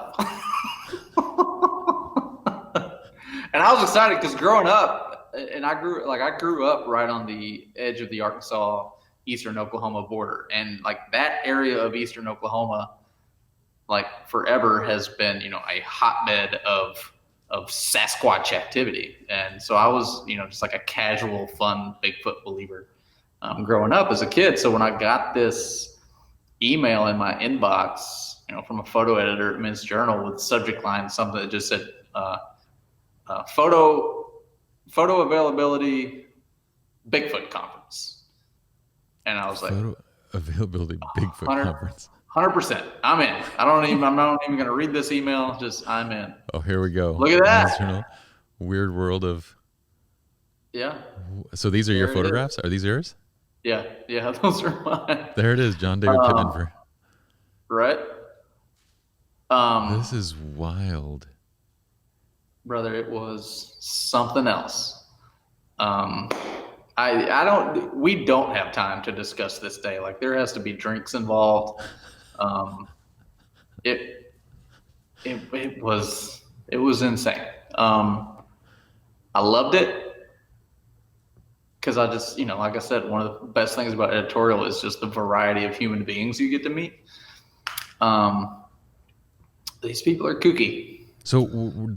And I was excited because growing up, and I grew up right on the edge of the Arkansas, eastern Oklahoma border. And like that area of eastern Oklahoma, like forever has been, a hotbed of Sasquatch activity. And so I was, just like a casual, fun Bigfoot believer growing up as a kid. So when I got this email in my inbox, from a photo editor at Men's Journal with subject line, something that just said, photo availability Bigfoot conference. And I was like, photo availability Bigfoot conference. 100%. I'm in. I'm not even going to read this email. Just I'm in. Oh, here we go. Look at that. Journal, weird world of. Yeah. So these are your photographs? Are these yours? Yeah. Those are mine. There it is. John David Pittman for. Right. This is wild. Brother, it was something else. We don't have time to discuss this day. Like there has to be drinks involved. It was insane. I loved it because I just, like I said, one of the best things about editorial is just the variety of human beings you get to meet. These people are kooky. So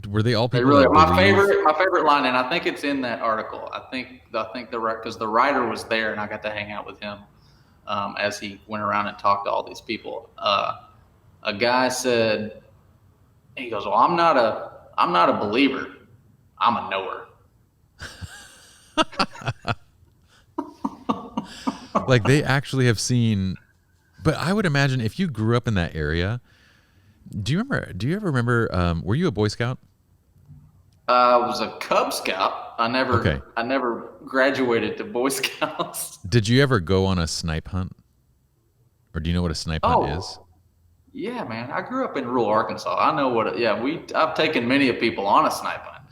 were they all people? They really, my favorite line, and I think it's in that article. I think because the writer was there, and I got to hang out with him as he went around and talked to all these people. A guy said, he goes, "Well, I'm not a believer. I'm a knower." Like they actually have seen, but I would imagine if you grew up in that area. Do you ever remember? Were you a Boy Scout? I was a Cub Scout. I never graduated to Boy Scouts. Did you ever go on a snipe hunt? Or do you know what a snipe hunt is? Yeah, man. I grew up in rural Arkansas. I know what. I've taken many of people on a snipe hunt.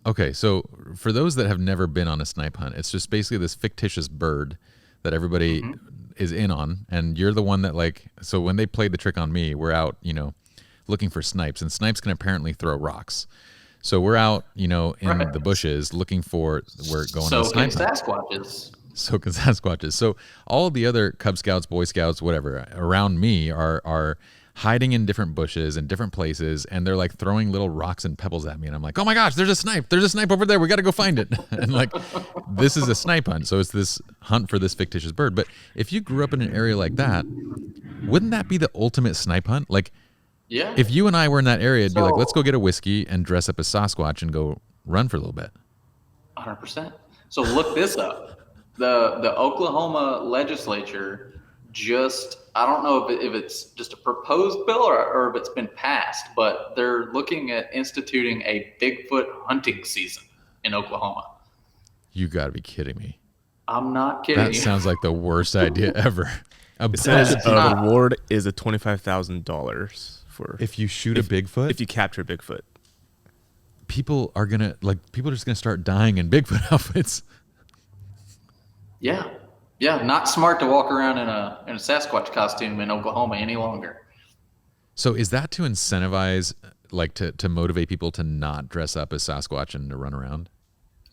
Okay, so for those that have never been on a snipe hunt, it's just basically this fictitious bird that everybody is in on, and you're the one that So when they played the trick on me, we're out, looking for snipes, and snipes can apparently throw rocks. So we're out, in the bushes looking for. We're going on a snipe hunt. So can Sasquatches. So all of the other Cub Scouts, Boy Scouts, whatever around me are hiding in different bushes and different places, and they're like throwing little rocks and pebbles at me, and I'm like, oh my gosh, there's a snipe over there, we got to go find it. And like, this is a snipe hunt, so it's this hunt for this fictitious bird. But if you grew up in an area like that, wouldn't that be the ultimate snipe hunt? Like, yeah, if you and I were in that area, it'd be like, let's go get a whiskey and dress up as Sasquatch and go run for a little bit. 100%. So look this up. The Oklahoma legislature I don't know if it's just a proposed bill or if it's been passed, but they're looking at instituting a Bigfoot hunting season in Oklahoma. You got to be kidding me. I'm not kidding you. That sounds like the worst idea ever. It says the reward is a $25,000 for if you shoot a Bigfoot. If you capture a Bigfoot, people are just gonna start dying in Bigfoot outfits. Yeah, not smart to walk around in a Sasquatch costume in Oklahoma any longer. So is that to incentivize, like to motivate people to not dress up as Sasquatch and to run around?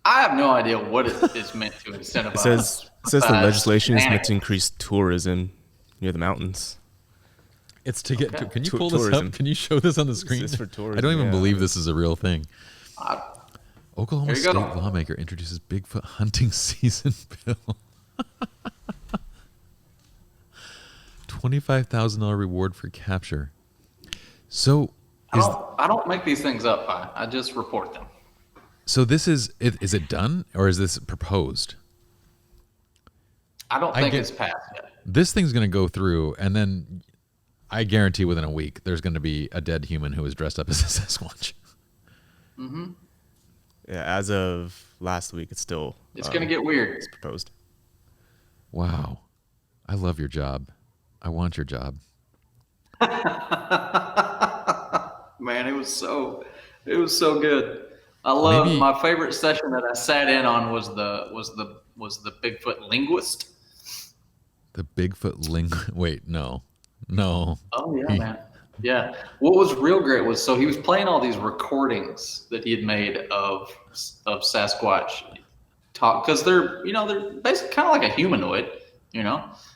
I have no idea what it is meant to incentivize. It says the legislation is meant to increase tourism near the mountains. It's to get. Can you pull this up? Can you show this on the screen? This is for tourism, I don't even believe this is a real thing. Oklahoma state go. lawmaker introduces Bigfoot hunting season bill. $25,000 reward for capture. So I don't make these things up. I just report them. So this is it done or is this proposed? I don't think it's passed yet. This thing's going to go through, and then I guarantee within a week there's going to be a dead human who is dressed up as a Sasquatch. Mm-hmm. Yeah, as of last week, it's still... It's going to get weird. It's proposed. Wow. I love your job. I want your job. Man, it was so good. I love my favorite session that I sat in on was the Bigfoot linguist. The Bigfoot linguist. Wait, no. Oh yeah, man. Yeah. What was real great was he was playing all these recordings that he had made of Sasquatch talk, because they're basically kind of like a humanoid,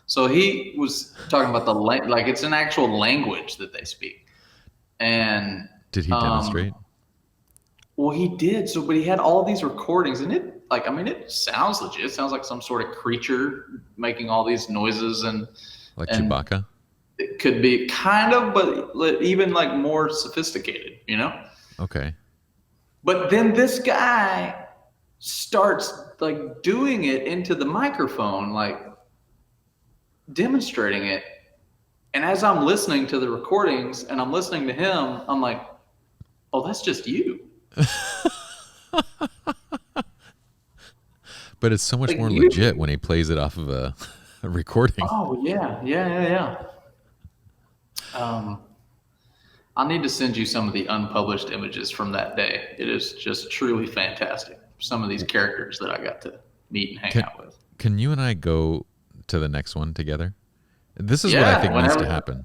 So he was talking about like it's an actual language that they speak. And did he demonstrate? Well, he did. But he had all these recordings, and it sounds legit. It sounds like some sort of creature making all these noises and Chewbacca. It could be kind of, but even like more sophisticated, Okay. But then this guy starts like doing it into the microphone, like demonstrating it. And as I'm listening to the recordings and I'm listening to him, I'm like, oh, that's just you. But it's so much more legit when he plays it off of a recording. Oh, yeah. I need to send you some of the unpublished images from that day. It is just truly fantastic. Some of these characters that I got to meet and hang out with. Can you and I go to the next one together? This is what I think needs to happen.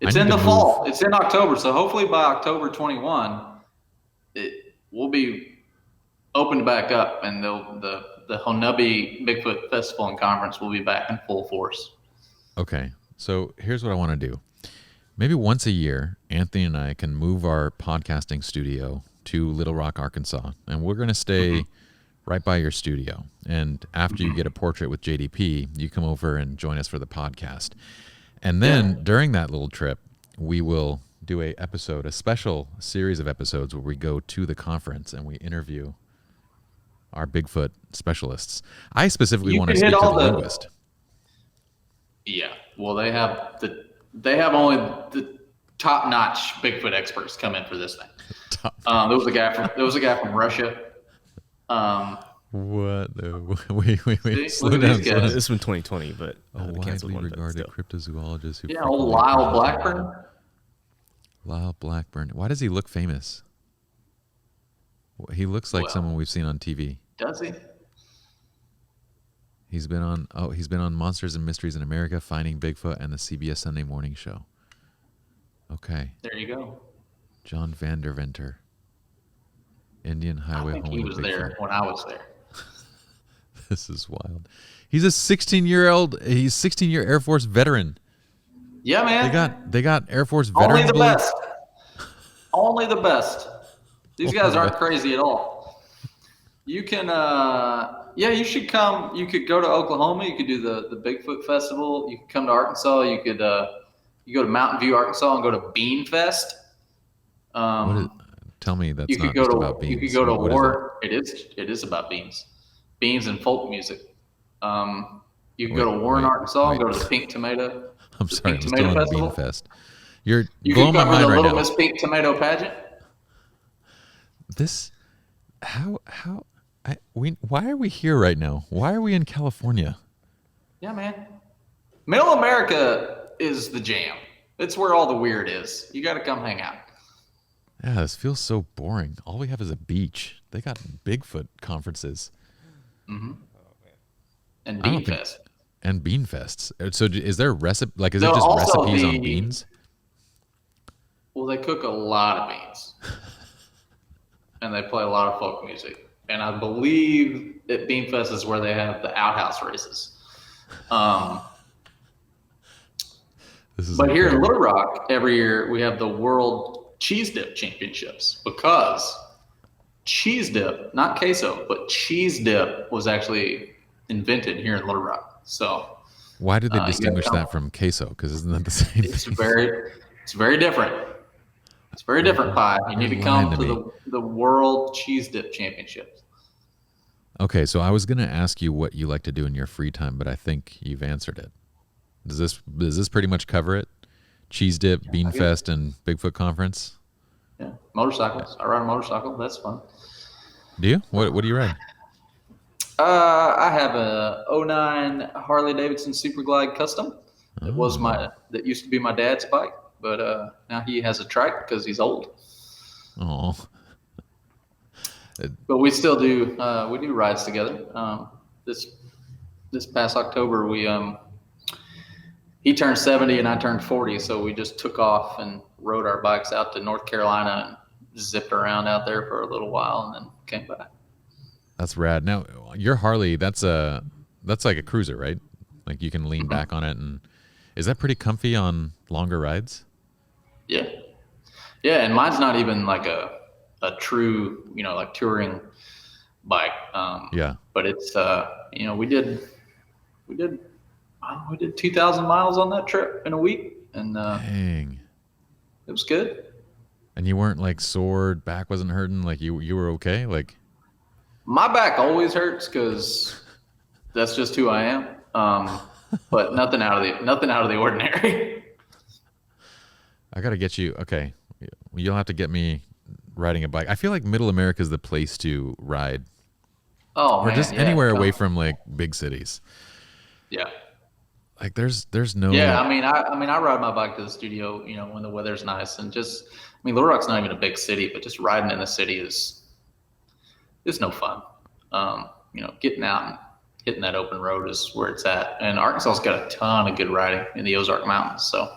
It's in the fall. It's in October. So hopefully by October 21, it will be opened back up, and the Honubi Bigfoot Festival and Conference will be back in full force. Okay. So here's what I want to do. Maybe once a year, Anthony and I can move our podcasting studio to Little Rock, Arkansas, and we're going to stay right by your studio. And after you get a portrait with JDP, you come over and join us for the podcast. And then during that little trip, we will do a special series of episodes where we go to the conference and we interview our Bigfoot specialists. I specifically want to speak to the linguist. Yeah. Well, they have only the top-notch Bigfoot experts come in for this thing. There was a guy from Russia. What? Wait. Slow down. This is from 2020, but a widely regarded cryptozoologist who old Lyle Blackburn. Lyle Blackburn. Why does he look famous? He looks like someone we've seen on TV. Does he? He's been on Monsters and Mysteries in America, Finding Bigfoot, and the CBS Sunday Morning Show. Okay. There you go. John Vanderventer. Indian Highway. I think he was there when I was there. This is wild. He's a 16-year Air Force veteran. Yeah, man. They got Air Force veterans. Only the best. Only the best. These guys aren't crazy at all. You can, you should come. You could go to Oklahoma. You could do the Bigfoot Festival. You could come to Arkansas. You could you go to Mountain View, Arkansas, and go to Bean Fest. Tell me that's not just about beans. You could go to War. It is about beans. beans and folk music. You can go to Warren, Arkansas, go to the Pink Tomato. I'm sorry, I'm still on Festival. Bean Fest. You're You blowing can my cover mind the right Little now. Miss Pink Tomato pageant. Why are we here right now? Why are we in California? Yeah, man. Middle America is the jam. It's where all the weird is. You got to come hang out. Yeah, this feels so boring. All we have is a beach. They got Bigfoot conferences. Mm-hmm. And Bean Fest. And Bean Fests. So is there recipe? Like, is it just recipes on beans? Well, they cook a lot of beans. And they play a lot of folk music. And I believe at Bean Fest is where they have the outhouse races. But here in Little Rock, every year we have the World Cheese Dip Championships, because cheese dip, not queso, but cheese dip was actually invented here in Little Rock. So why did they distinguish that from queso? Because isn't that the same thing? It's very different. It's very different pie. You need to come to the World Cheese Dip Championships. Okay, so I was going to ask you what you like to do in your free time, but I think you've answered it. Does this pretty much cover it? Cheese dip, Bean Fest, and Bigfoot conference? Yeah, motorcycles. I ride a motorcycle. That's fun. Do you? What do you ride? I have a 09 Harley Davidson Super Glide Custom. That used to be my dad's bike, but now he has a trike because he's old. Oh. But we still do rides together. This past October he turned 70 and I turned 40, so we just took off and rode our bikes out to North Carolina and zipped around out there for a little while and then came back. That's rad. Now, your Harley, that's like a cruiser, right? Like you can lean back on it, and is that pretty comfy on longer rides? Yeah, and mine's not even like a true, like touring bike. But it's we did 2,000 miles on that trip in a week, and dang, it was good. And you weren't like sore, back wasn't hurting, like you were okay? Like my back always hurts because that's just who I am. But nothing out of the ordinary. I got to get you. Okay. You'll have to get me riding a bike. I feel like Middle America is the place to ride. Oh, or just anywhere away from like big cities. Yeah. Like there's no. Yeah. I mean, I ride my bike to the studio, when the weather's nice, and Little Rock's not even a big city, but just riding in the city is no fun. Getting out and hitting that open road is where it's at. And Arkansas's got a ton of good riding in the Ozark Mountains. So,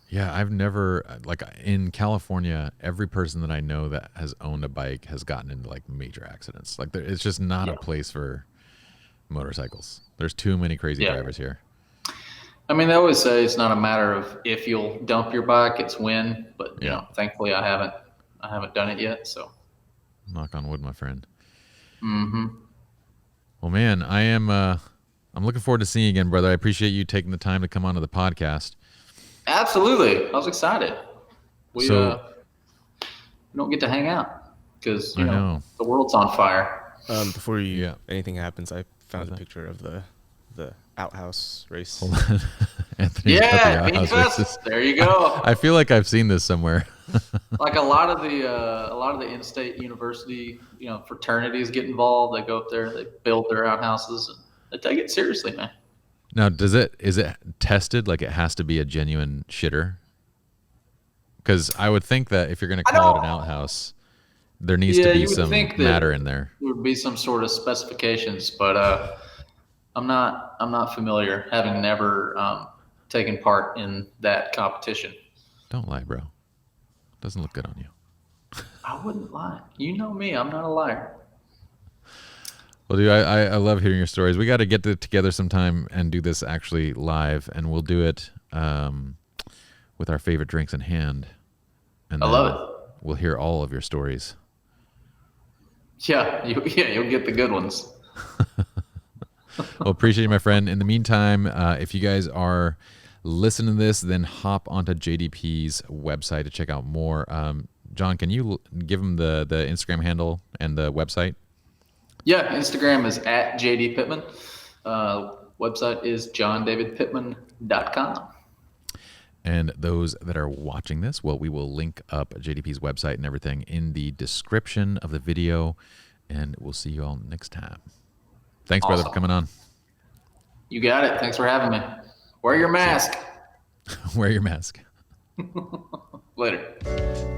yeah, I've never, like in California, every person that I know that has owned a bike has gotten into like major accidents. Like it's just not a place for motorcycles. There's too many crazy drivers here. I mean, they always say it's not a matter of if you'll dump your bike, it's when. But thankfully, I haven't done it yet. So, knock on wood, my friend. Mm-hmm. Well, man, I'm looking forward to seeing you again, brother. I appreciate you taking the time to come onto the podcast. Absolutely. I was excited. We don't get to hang out because, the world's on fire. Before anything happens, I found a picture of the outhouse race. Hold on. Anthony's got the outhouse races. There you go. I feel like I've seen this somewhere. Like a lot of the in-state university, fraternities get involved. They go up there, they build their outhouses, and they take it seriously, man. Now, is it tested? Like it has to be a genuine shitter? Because I would think that if you're going to call it an outhouse, there needs to be some matter in there. There would be some sort of specifications, but I'm not familiar, having never taken part in that competition. Don't lie, bro. Doesn't look good on you. I wouldn't lie. You know me. I'm not a liar. Well, dude, I love hearing your stories. We got to get together sometime and do this actually live, and we'll do it with our favorite drinks in hand. And I love it. We'll hear all of your stories. Yeah, you'll get the good ones. Well, appreciate you, my friend. In the meantime, if you guys are listening to this, then hop onto JDP's website to check out more. John, can you give them the Instagram handle and the website? Yeah, Instagram is at JD Pittman. Website is johndavidpittman.com. And those that are watching this, well, we will link up JDP's website and everything in the description of the video. And we'll see you all next time. Thanks, brother, for coming on. You got it. Thanks for having me. Wear your mask. Wear your mask. Later.